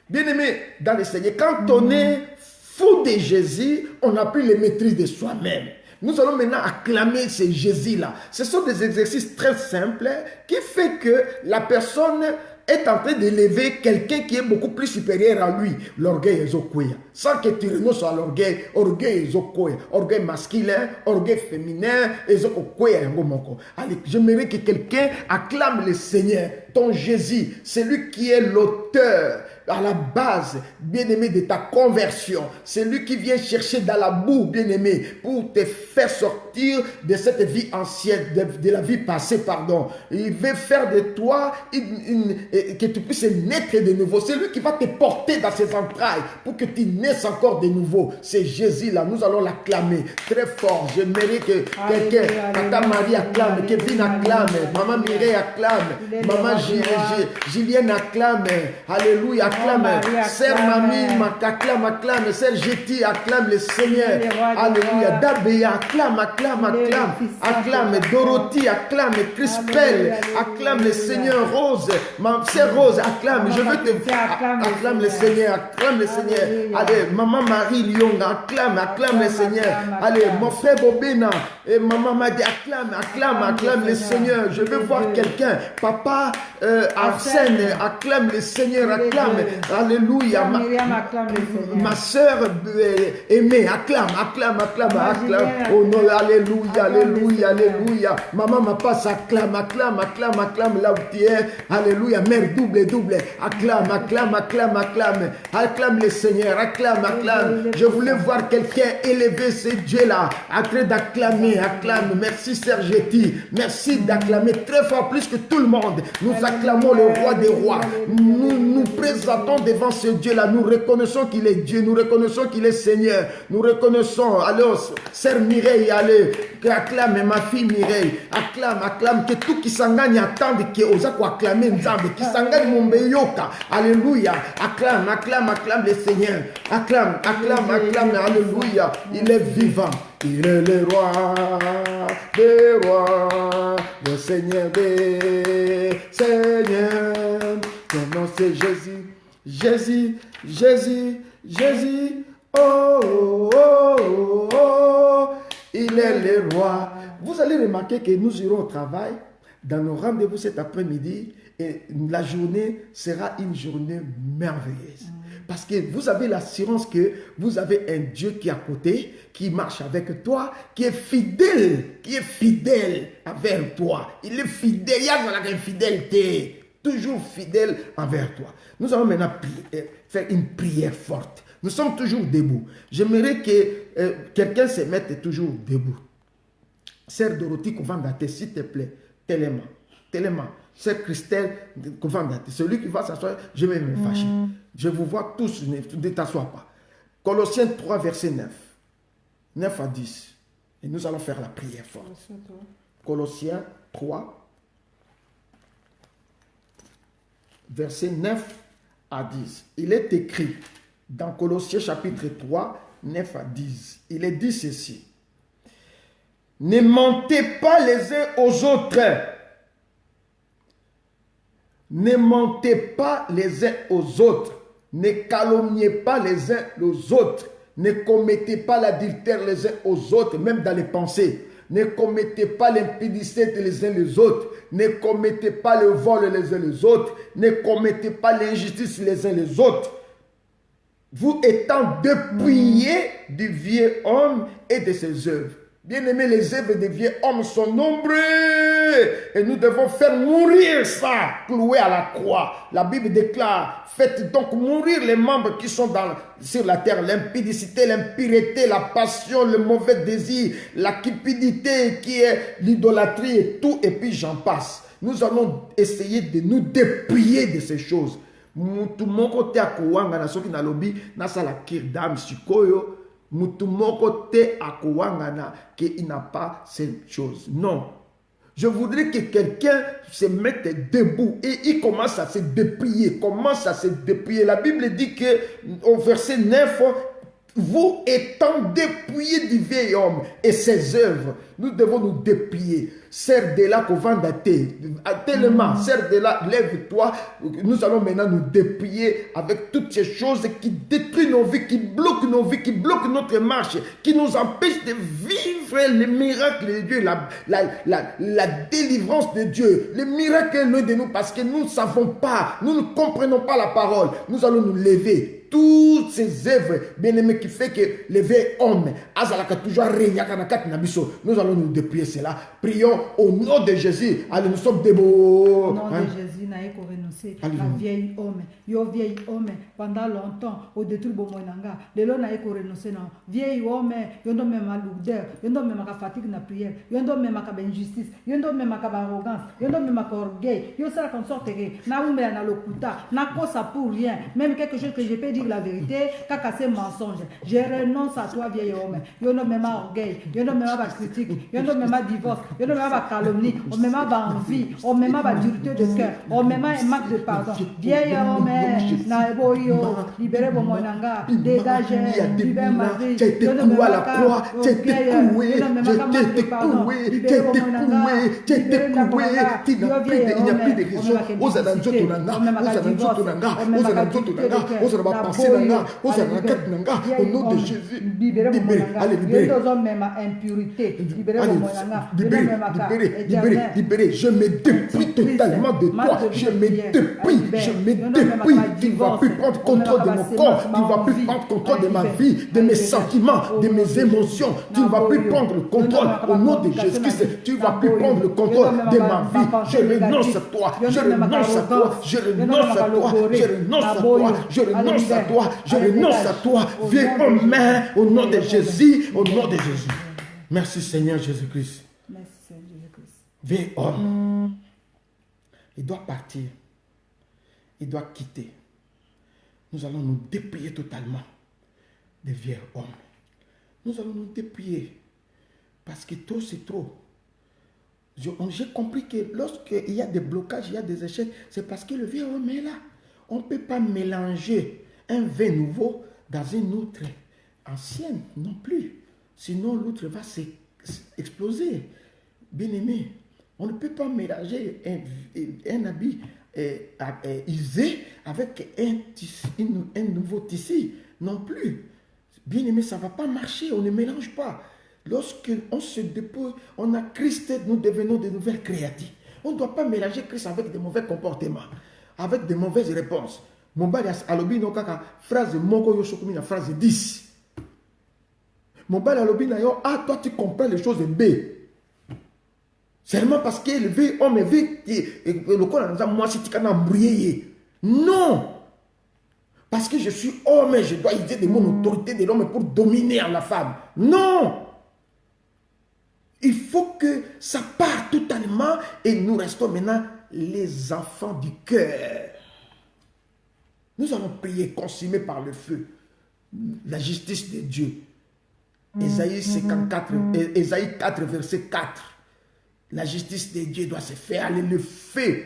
Bien-aimé, dans le Seigneur, quand on est fou de Jésus, on n'a plus les maîtrises de soi-même. Nous allons maintenant acclamer ce Jésus-là. Ce sont des exercices très simples qui font que la personne est en train d'élever quelqu'un qui est beaucoup plus supérieur à lui. L'orgueil est okoya. Sans que tu renonces à l'orgueil, orgueil est okoya. Orgueil masculin, orgueil féminin, est okoya. Allez, j'aimerais que quelqu'un acclame le Seigneur, ton Jésus, celui qui est l'auteur, à la base, bien-aimé, de ta conversion. C'est lui qui vient chercher dans la boue, bien-aimé, pour te faire sortir de cette vie ancienne, de la vie passée, pardon. Il veut faire de toi que tu puisses naître de nouveau. C'est lui qui va te porter dans ses entrailles pour que tu naisses encore de nouveau. C'est Jésus-là. Nous allons l'acclamer très fort. J'aimerais que quelqu'un, Tata Marie acclame, Kevin acclame, Maman Mireille acclame, Maman Julienne acclame. Alléluia. Acclame, Sœur Mamie, acclame, Sœur Jetty, acclame le Seigneur. Alléluia. Dabéa, acclame, Dorothy, acclame, Crispel, acclame le Seigneur. Rose, ma Sœur Rose, acclame, je veux te acclame le Seigneur, acclame le Seigneur. Allez, Maman Marie Lyon, acclame le Seigneur. Allez, mon frère Bobina et Maman Madi, acclame le Seigneur. Je veux voir quelqu'un. Papa Arsène, acclame le Seigneur, acclame. Alléluia. Ma soeur aimée, acclame. Oh non, alléluia. Maman ma passe, acclame là où tu es. Alléluia. Mère double. Acclame le Seigneur, acclame. Je voulais voir quelqu'un élever ce Dieu-là, en train d'acclamer, acclame. Merci Sergetti. Merci d'acclamer très fort, plus que tout le monde. Nous acclamons le roi des rois. Nous présentons devant ce Dieu-là. Nous reconnaissons qu'il est Dieu. Nous reconnaissons qu'il est Seigneur. Nous reconnaissons. Alors, Sœur Mireille, allez, acclame ma fille Mireille. Acclame. Que tout qui s'engage attende que osa ko acclamer Nzambe. Qui s'engage mon beyoka. Alléluia. Acclame le Seigneur. Acclame. Alléluia. Il est vivant. Il est le roi des rois, le Seigneur des seigneurs. Ton nom c'est Jésus. Oh, il est le roi. Vous allez remarquer que nous irons au travail dans nos rendez-vous cet après-midi et la journée sera une journée merveilleuse. Parce que vous avez l'assurance que vous avez un Dieu qui est à côté, qui marche avec toi, qui est fidèle envers toi. Il est fidèle, il y a une fidélité, toujours fidèle envers toi. Nous allons maintenant faire une prière forte. Nous sommes toujours debout. J'aimerais que quelqu'un se mette toujours debout. Sœur Dorothy Kouvandate, s'il te plaît, tellement. Sœur Christelle Kouvandate, celui qui va s'asseoir, je vais me fâcher. Je vous vois tous, ne t'assois pas. Colossiens 3, verset 9. 9 à 10. Et nous allons faire la prière forte. Colossiens 3, verset 9 à 10. Il est écrit dans Colossiens chapitre 3, 9 à 10. Il est dit ceci. Ne mentez pas les uns aux autres. Ne mentez pas les uns aux autres. Ne calomniez pas les uns les autres. Ne commettez pas l'adultère les uns aux autres, même dans les pensées. Ne commettez pas l'impudicité les uns les autres. Ne commettez pas le vol les uns les autres. Ne commettez pas l'injustice les uns les autres. Vous étant dépouillés du vieux homme et de ses œuvres. Bien-aimés, les œuvres des vieux hommes sont nombreux et nous devons faire mourir ça, cloué à la croix. La Bible déclare, faites donc mourir les membres qui sont sur la terre, l'impudicité, l'impureté, la passion, le mauvais désir, la cupidité qui est l'idolâtrie et tout, et puis j'en passe. Nous allons essayer de nous dépouiller de ces choses. Mutu moko te akowanga na soki na lobi na sala kirdam sikoyo. Mutu moko te akowanga que il n'a pas cette chose. Non. Je voudrais que quelqu'un se mette debout et il commence à se dépouiller. La Bible dit que au verset 9, vous étant dépouillés du vieil homme et ses œuvres, nous devons nous dépouiller. Serre de là qu'on vend à tellement, serre de là, lève-toi. Nous allons maintenant nous dépouiller avec toutes ces choses qui détruisent nos vies, qui bloquent nos vies, qui bloquent notre marche, qui nous empêchent de vivre les miracles de Dieu, la délivrance de Dieu. Les miracles est loin de nous parce que nous ne savons pas, nous ne comprenons pas la parole. Nous allons nous lever. Toutes ces œuvres, bien-aimés, qui fait que les vieils hommes, nous allons nous dépouiller cela. Prions au nom de Jésus. Allez, nous sommes debout. Au nom de Jésus, n'a pas renoncé. La vieille homme, yo vieil homme, pendant longtemps, au détruit Bomonanga, le long n'a pas renoncé. Non, vieil homme, yo ne même pas lourdeur, yo ne même pas fatigue na prière, yo ne même pas injustice, yo ne même pas arrogance, yo ne même pas orgueil, yo ça comme sorte que na umbe na lokuta, na cosa pour rien, même quelque chose que je peux dire la vérité, kaka c'est mensonge. Je renonce à toi vieil homme, yo ne même pas orgueil, yo ne même pas critique, yo ne même pas divorce, yo ne même pas calomnie, on même pas envie, on même pas dureté de cœur, on même pas un manque de pardon. Vieil homme, na eboyo, libérez vos monanga, dégagez, libérez ma vie. Tu as été cloué à la croix, tu as été cloué, tu as été cloué, tu as été cloué, tu as été cloué, il n'y a plus de raison. Aux alentours de Nanga, aux alentours de Nanga, aux alentours de Nanga, aux alentours de passer Nanga, aux alentours de Nanga, au nom de Jésus. Libérez vos monanga. Allez, libérez. Même impurité, libérez vos monanga. Libérez. Je me dépouille totalement de toi. Je me dépouille. Tu ne vas plus prendre contrôle de mon corps. Tu ne vas plus prendre contrôle de ma vie, de mes sentiments, de mes émotions. Tu ne vas plus prendre le contrôle au nom de Jésus-Christ. Tu ne vas plus prendre le contrôle de ma vie. Je renonce à toi. Je renonce à toi. Je renonce à toi. Je renonce à toi. Je renonce à toi. Je renonce à toi. Viens en main au nom de Jésus. Au nom de Jésus. Merci Seigneur Jésus-Christ. Merci Seigneur Jésus-Christ. Viens homme. Il doit partir. Il doit quitter. Nous allons nous dépouiller totalement des vieux hommes. Nous allons nous dépouiller parce que trop c'est trop. J'ai compris que lorsqu'il y a des blocages, il y a des échecs, c'est parce que le vieux homme est là. On ne peut pas mélanger un vin nouveau dans une outre ancienne non plus. Sinon l'outre va exploser. Bien aimé, on ne peut pas mélanger un habit usé avec un nouveau tissu non plus. Bien aimé, ça ne va pas marcher, on ne mélange pas. Lorsqu'on se dépouille, on a Christ, nous devenons de nouvelles créatures. On ne doit pas mélanger Christ avec de mauvais comportements, avec de mauvaises réponses. Mon bali alobi no kaka phrase moko yo sokumi na phrase 10. Mon bali alobi na yo, ah toi tu comprends les choses B. Seulement parce que le vieux homme est vite, le corps nous a moi si tu kana embrouillé. Non. Parce que je suis homme et je dois user de mon autorité de l'homme pour dominer la femme. Non. Il faut que ça parte totalement et nous restons maintenant les enfants du cœur. Nous allons prier, consumés par le feu, la justice de Dieu. Ésaïe 54, Ésaïe 4, verset 4. La justice de Dieu doit se faire. Allez, le feu,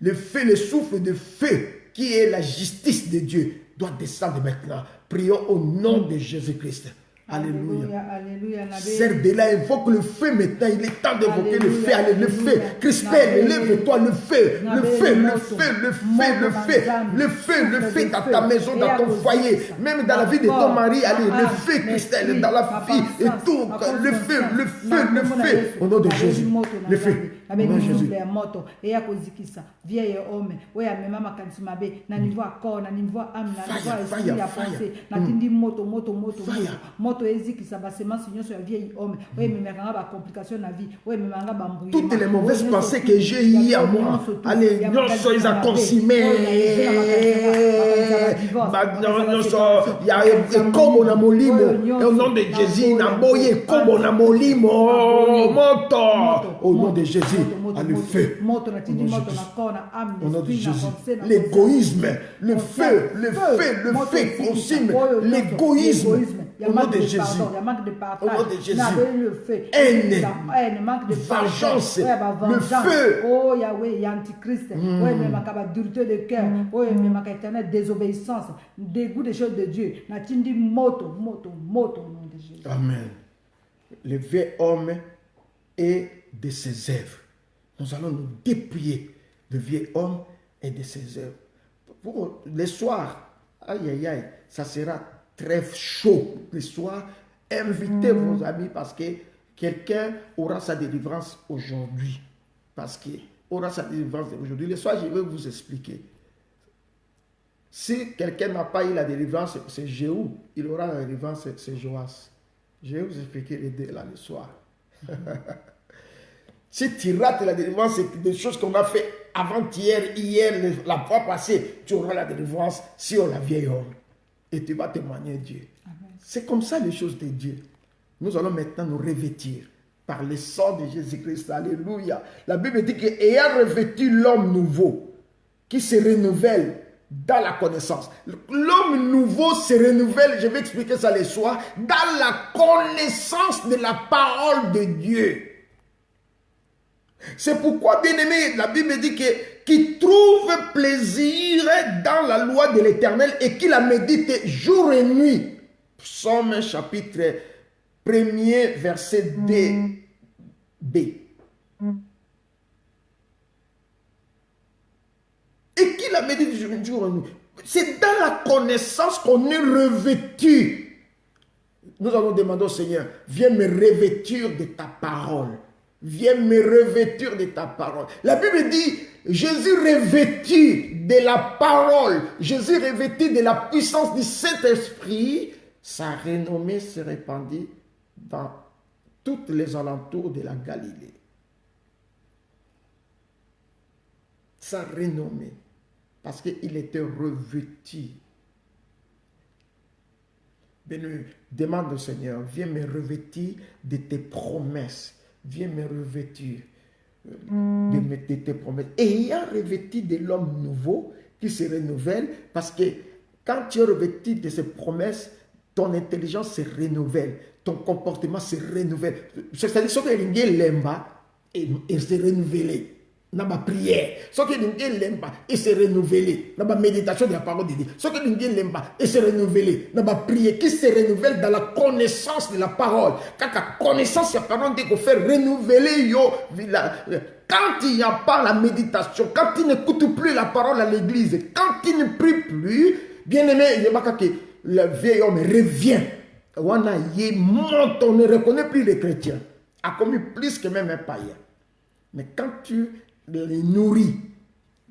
le souffle de feu, qui est la justice de Dieu, doit descendre maintenant. Prions au nom de Jésus-Christ. Alléluia. Alléluia. Serre de là, invoque le feu maintenant. Il est temps d'évoquer le feu. Allez, le feu. Crispel, lève-toi, le feu. Le feu, le feu, le feu, le feu. Le feu, le feu dans ta maison, dans ton foyer. Même dans la vie de ton mari. Allez, le feu, Christelle, dans la vie et tout. Le feu, le feu, le feu. Au nom de Jésus. Le feu. Au nom de Jésus. Vieil homme, oui, à même makansi mabe, na niveau corps, na niveau âme, na niveau esprit à penser, na tindi moto, moto eziki ça va seulement signer sur vieil homme, oui, mais manga ba complication na vie, oui, mais manga ba mbouille. Toutes les mauvaises pensées que j'ai eues à moi, allez, non, soyez à consommer. Il y a comme on a molimo, au nom de Jésus, na boye comme on a molimo, moto, au nom de Jésus, à le feu. Au nom de Jésus, l'égoïsme, le feu consume l'égoïsme. Il y a Au nom manque de de Jésus. pardon, il y a manque de partage. Au nom de Jésus. Le feu. Haine. Manque de Vengeance. vengeance. Le feu. Oh Yahweh, il y a antichrist. Oh, mais ma dureté de cœur. Oh, mais ma éternelle désobéissance. Dégoût des choses de Dieu. Natindi moto au nom de Jésus. Amen. Le vieux homme et de ses œuvres. Nous allons nous dépouiller de vieux homme et de ses œuvres. Pour le soir, aïe aïe aïe, ça sera très chaud. Le soir, invitez vos amis parce que quelqu'un aura sa délivrance aujourd'hui. Parce qu'il aura sa délivrance aujourd'hui. Le soir, je vais vous expliquer. Si quelqu'un n'a pas eu la délivrance, c'est Jéhu. Il aura la délivrance, c'est Joas. Je vais vous expliquer les deux là le soir. Si tu rates la délivrance, c'est des choses qu'on a fait avant-hier, hier, la fois passée, tu auras la délivrance sur la vieille homme. Et tu vas témoigner Dieu. C'est comme ça les choses de Dieu. Nous allons maintenant nous revêtir par le sang de Jésus-Christ. Alléluia. La Bible dit qu'ayant revêtu l'homme nouveau, qui se renouvelle dans la connaissance. L'homme nouveau se renouvelle, je vais expliquer ça le soir, dans la connaissance de la parole de Dieu. C'est pourquoi, bien aimé, la Bible dit qu'il trouve plaisir dans la loi de l'Éternel et qu'il la médite jour et nuit. Psaume chapitre 1er, verset 2b. Et qu'il la médite jour et nuit. C'est dans la connaissance qu'on est revêtu. Nous allons demander au Seigneur, viens me revêtir de ta parole. Viens me revêtir de ta parole. La Bible dit, Jésus revêtu de la parole, Jésus revêtu de la puissance du Saint-Esprit, sa renommée se répandit dans tous les alentours de la Galilée. Sa renommée, parce qu'il était revêtu. Demande au Seigneur, viens me revêtir de tes promesses. Viens me revêtir de tes promesses. Ayant revêtu de l'homme nouveau qui se renouvelle, parce que quand tu es revêtu de ces promesses, ton intelligence se renouvelle, ton comportement se renouvelle. C'est-à-dire que tu lemba et se renouveler. Dans ma prière, ce que l'ingé lemba et se renouveler dans ma méditation de la parole de Dieu, ce que l'ingé lemba et se renouveler dans ma prière qui se renouvelle dans la connaissance de la parole. Quand la connaissance de la parole dit qu'on fait renouveler yo, quand il n'y a pas la méditation, quand il n'écoute plus la parole à l'église, quand il ne prie plus, bien aimé, il y a que le vieil homme revient. On ne reconnaît plus les chrétiens, a commis plus que même un païen. Mais quand tu les nourris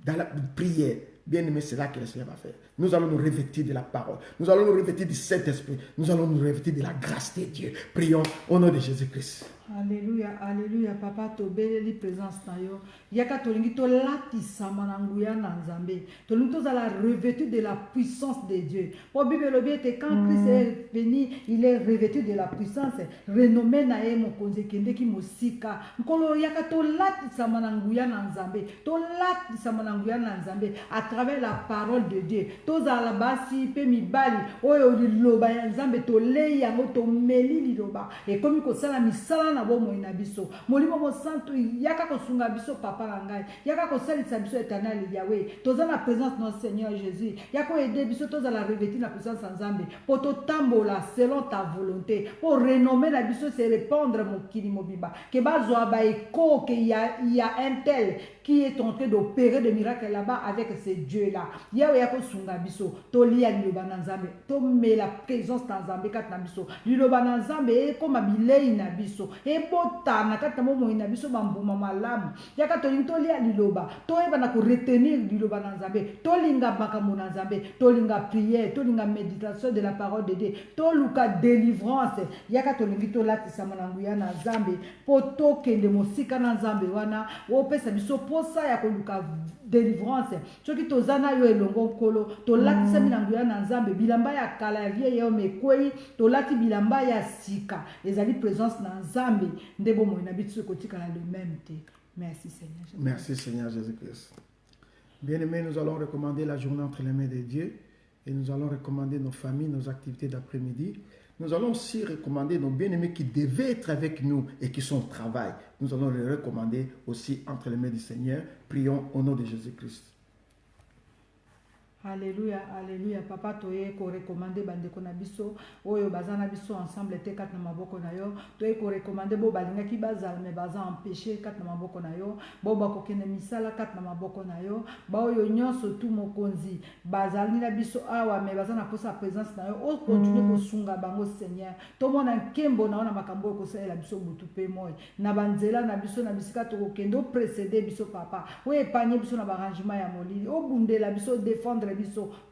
dans la prière, bien aimé, c'est là que le Seigneur va faire. Nous allons nous revêtir de la parole. Nous allons nous revêtir du Saint-Esprit. Nous allons nous revêtir de la grâce de Dieu. Prions au nom de Jésus-Christ. Alléluia, alléluia, papa, tobeleli présence na yo. Yaka tolingi to lati samananguya na nzambe. Tolingi to la revêtu de la puissance de Dieu. Pour Bible le bien quand Christ est venu, il est revêtu de la puissance. Renommé na ye mon konzekende ki mosika. Nkolo yaka to lati samananguya na nzambe. To lati samananguya na nzambe à travers la parole de Dieu. To za la basi pe mibali oyo liloba ya nzambe to lei yango to meli liloba. Et comme ko sala misala na bo moina biso molimo mo santo yaka ko sunga biso papa ngai yaka ko salisa biso éternel Yahweh toza na présence notre Seigneur Jésus yako aider biso toza la revêtir la puissance nzambe pour to tambola selon ta volonté pour renommer la biso se répandre mon kili mobiba que bazwa ba eko que il y a un tel qui est en train d'opérer des miracles là-bas avec ces dieux-là. Yahweh yako sunga biso to lia liloba na nzambe to me la présence na nzambe kat na biso liloba na nzambe comme bilei na biso e bota na kata mo moina biso bambuma malamu yaka to linto lia liloba to eba na ko retenir liloba na nzambe to linga makambo na nzambe to linga prière to linga méditation de la parole de Dieu to luka délivrance yaka to lingi to latisa mananguya na nzambe poto kende mosika na nzambe wana opesa biso posa ya ko luka délivrance soki tozana yo elongo kolo to latisa minanguya na nzambe bilamba ya kala ya vie yo mekwei to lati bilamba ya sika ezali présence na nzambe ndebo mo na bitu kotika na le même te. Merci Seigneur Jésus. Merci Seigneur Jésus-Christ. Bien-aimés, nous allons recommander la journée entre les mains de Dieu et nous allons recommander nos familles, nos activités d'après-midi. Nous allons aussi recommander nos bien-aimés qui devaient être avec nous et qui sont au travail. Nous allons les recommander aussi entre les mains du Seigneur. Prions au nom de Jésus-Christ. Alléluia, alléluia. Papa, toye ko recommander bandeko na biso, oyo bazana biso ensemble te kat na maboko na yo. Toye ko recommander bo balinga ki bazal me baza empêché kat na maboko na yo. Bo ba ko kene misala kat na maboko na yo. Ba oyo nyonso tu mokonzi bazali na biso awa me bazana posa présence na yo. O continue ko sunga bango Seigneur. To mona nkembo na ona makambo ko sala biso butu pe moy. Na banzela na biso na bisika to ko kendo précéder biso papa. O épagner biso na arrangement ya molili. O bundela biso défendre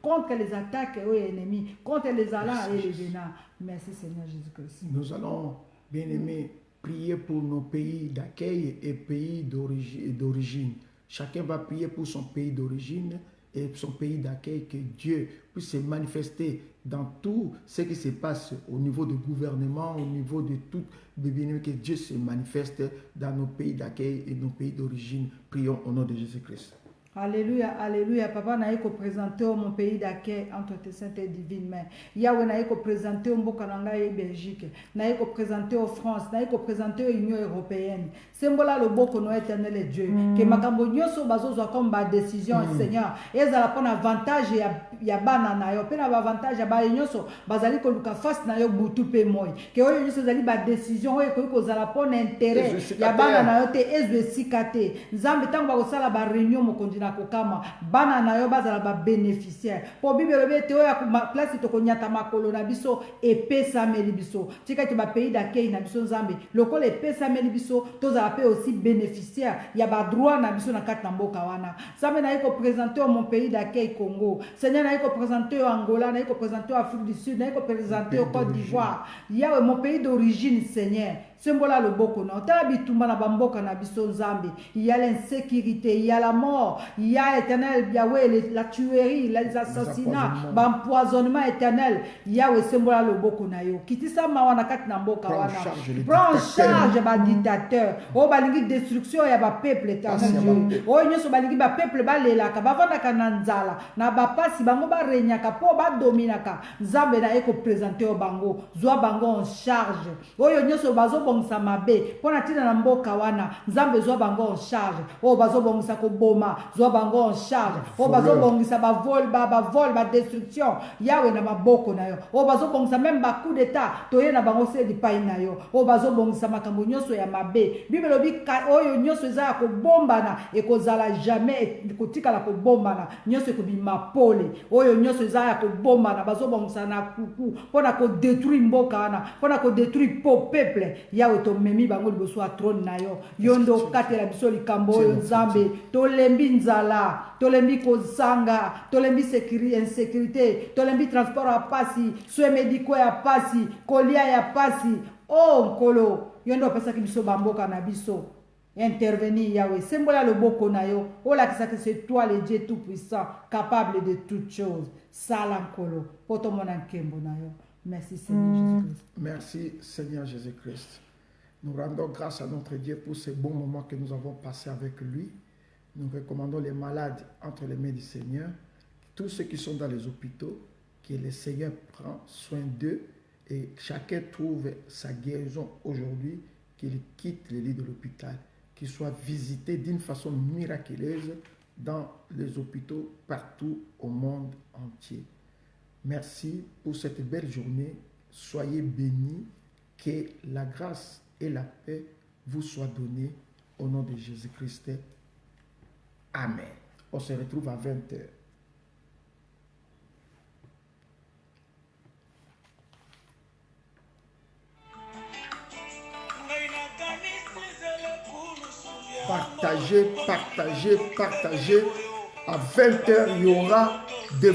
contre les attaques ennemis, contre les allants et les venants. Merci Seigneur Jésus-Christ. Nous allons, bien aimés, prier pour nos pays d'accueil et pays d'origine. Chacun va prier pour son pays d'origine et son pays d'accueil, que Dieu puisse se manifester dans tout ce qui se passe au niveau du gouvernement, au niveau de tout, que Dieu se manifeste dans nos pays d'accueil et nos pays d'origine. Prions au nom de Jésus-Christ. Alléluia, alléluia. Papa, na yeko présenter mon pays d'accueil entre tes saintes et divines mains. Yahweh, na yeko présenter au Mbokananga et Belgique. Na yeko présenter au France. Na yeko présenter aux Union européenne. Sembola le boko no éternel et Dieu. Que makambo nyoso bazo zo comme ba décision, Seigneur. Ezala pon avantage ya bana na yo. Pena avantage ya ba nyoso bazali ko luka face na yo butu pe moy. Que oyo nyoso zali ba décision oyo ko zala pon intérêt ya bana na yo te ezwe sikate. Nzambe tango ba ko sala ba réunion mo na kokama bana na yo bazala ba bénéficiaire po bible be te oya place to konyata makolo na biso epesa meli biso tika te ba pays d'accueil na biso nzambe lokolo epesa meli biso tozala pe aussi bénéficiaire ya ba droit na biso na kati na mboka wana nzambe na yiko présenter mon pays d'accueil Congo Seigneur na yiko présenter Angola na yiko présenter Afrique du Sud na yiko présenter Côte d'Ivoire Yahweh mon pays d'origine Seigneur Sembola le boko na otala bitumba na bamboka na biso nzambe il y a l'insécurité il y a la mort il y a éternel Yahweh la tuerie les assassinats l'empoisonnement éternel Yahweh sembola le boko na yo kitisa mawa na kati na mboka wana prends en charge ba dictateur o balingi destruction ya ba peuple éternel o nyoso balingi ba peuple balelaka bavandaka na nzala na bapasi bango barenyaka po badominaka nzambe na eko présenter o bango zwa bango en charge oyo nyoso bazo bongisa mabe pona tina na mboka wana nzambe zwa bango en charge o bazo bongisa ko boma zwa bango en charge o bazo bongisa ba vol ba destruction Yahweh na maboko na yo o bazo bongisa même ba coup d'état toye na bango se di pai na yo o bazo bongisa makambo nyoso ya mabe bible lobi oyo nyoso za ko bombana e ko zala jamais ko tikala ko bombana nyoso ko bima pole oyo nyoso za ko bombana bazo bongisa na kuku pona ko détruire mboka wana pona ko détruire peuple Yahweh to memi bango liboso a trône na yo yondo katela biso likambo oyo nzambe tolembi nzala tolembi kozanga tolembi insécurité tolembi transport ya pasi soins médicaux ya pasi kolia ya pasi o nkolo yondo apesaki biso bamboka na biso intervenir Yahweh sembola loboko na yo olakisa que c'est toi le Dieu tout puissant capable de toutes choses sala nkolo poto mona nkembo na yo. Merci Seigneur Jésus-Christ. Merci Seigneur Jésus-Christ. Nous rendons grâce à notre Dieu pour ces bons moments que nous avons passés avec lui. Nous recommandons les malades entre les mains du Seigneur. Tous ceux qui sont dans les hôpitaux, que le Seigneur prend soin d'eux et chacun trouve sa guérison aujourd'hui, qu'il quitte le lit de l'hôpital, qu'il soit visité d'une façon miraculeuse dans les hôpitaux partout au monde entier. Merci pour cette belle journée. Soyez bénis. Que la grâce et la paix vous soient données au nom de Jésus-Christ. Amen. On se retrouve à 20h. Partagez, partagez, partagez. À 20h, il y aura de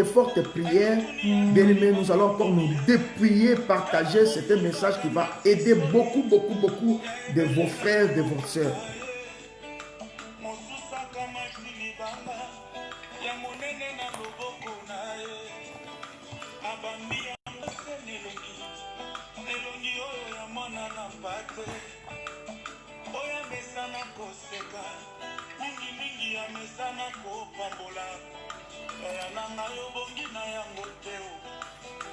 fortes prières. Bien aimés, nous allons encore nous dépouiller, partager. C'est un message qui va aider beaucoup de vos frères, de vos sœurs. Amesana ko pambola ya nanga yo bongi na yango teo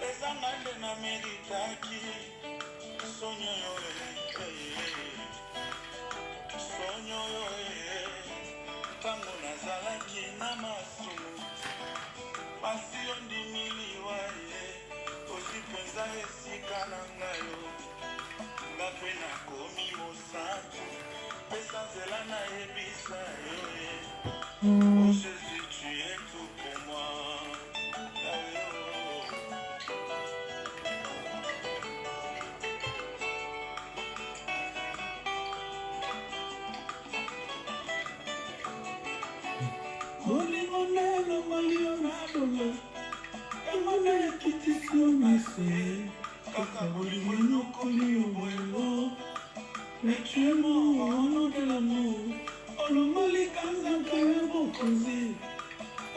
ezanga nde na meditaki sonyo yo sonyo yo ntango nazalaki na masumu pasi yo ndimiliwa ye ozi mpenza esika na ngai yo nga mpe nakomi mosantu pesa nzela nayebisa yo ye oh Jésus tu es tout pour moi. Molimonelo molionadolo emona ekitisi omese kaka bolimo nyokoli obwelo mais tu es mort au nom de l'amour olongoli kanzaka ya bokonzi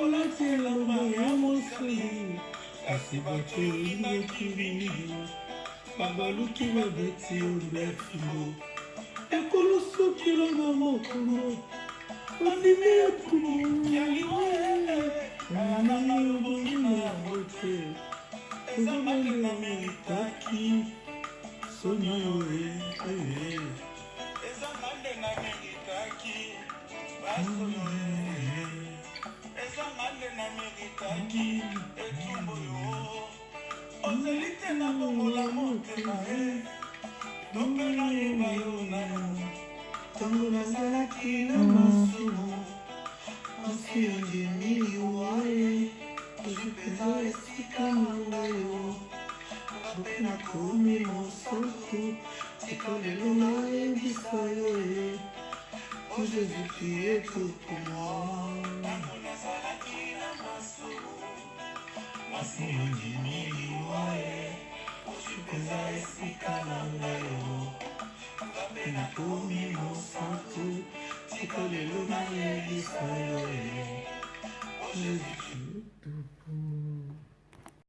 olati elamba ya mosali kasi bato olingaki mingi babaluki babeti obefilo ekolo soki longa mokongo ondimi ekumu yaliwele nani obongina yango te eza bange na meritaki sonyo yo eza bange na meritaki basonyo eza bange na meritaki etumbo yo ozeli te na bongola motema dope nayeba yo nano ntango nazalaki na masumu asi ondimiliwa ye ozwi mpenza esika na ngai yo ngape nakomi mosantu tika lelo nayebisa yo ye o Jésus tu es tout pour moi ntango nazalaki na masumu asi ondimiliwa ye ozwi mpenza esika na ngai yo ngape nakomi mosantu tika lelo nayebisa yo ye o Jésus tu es tout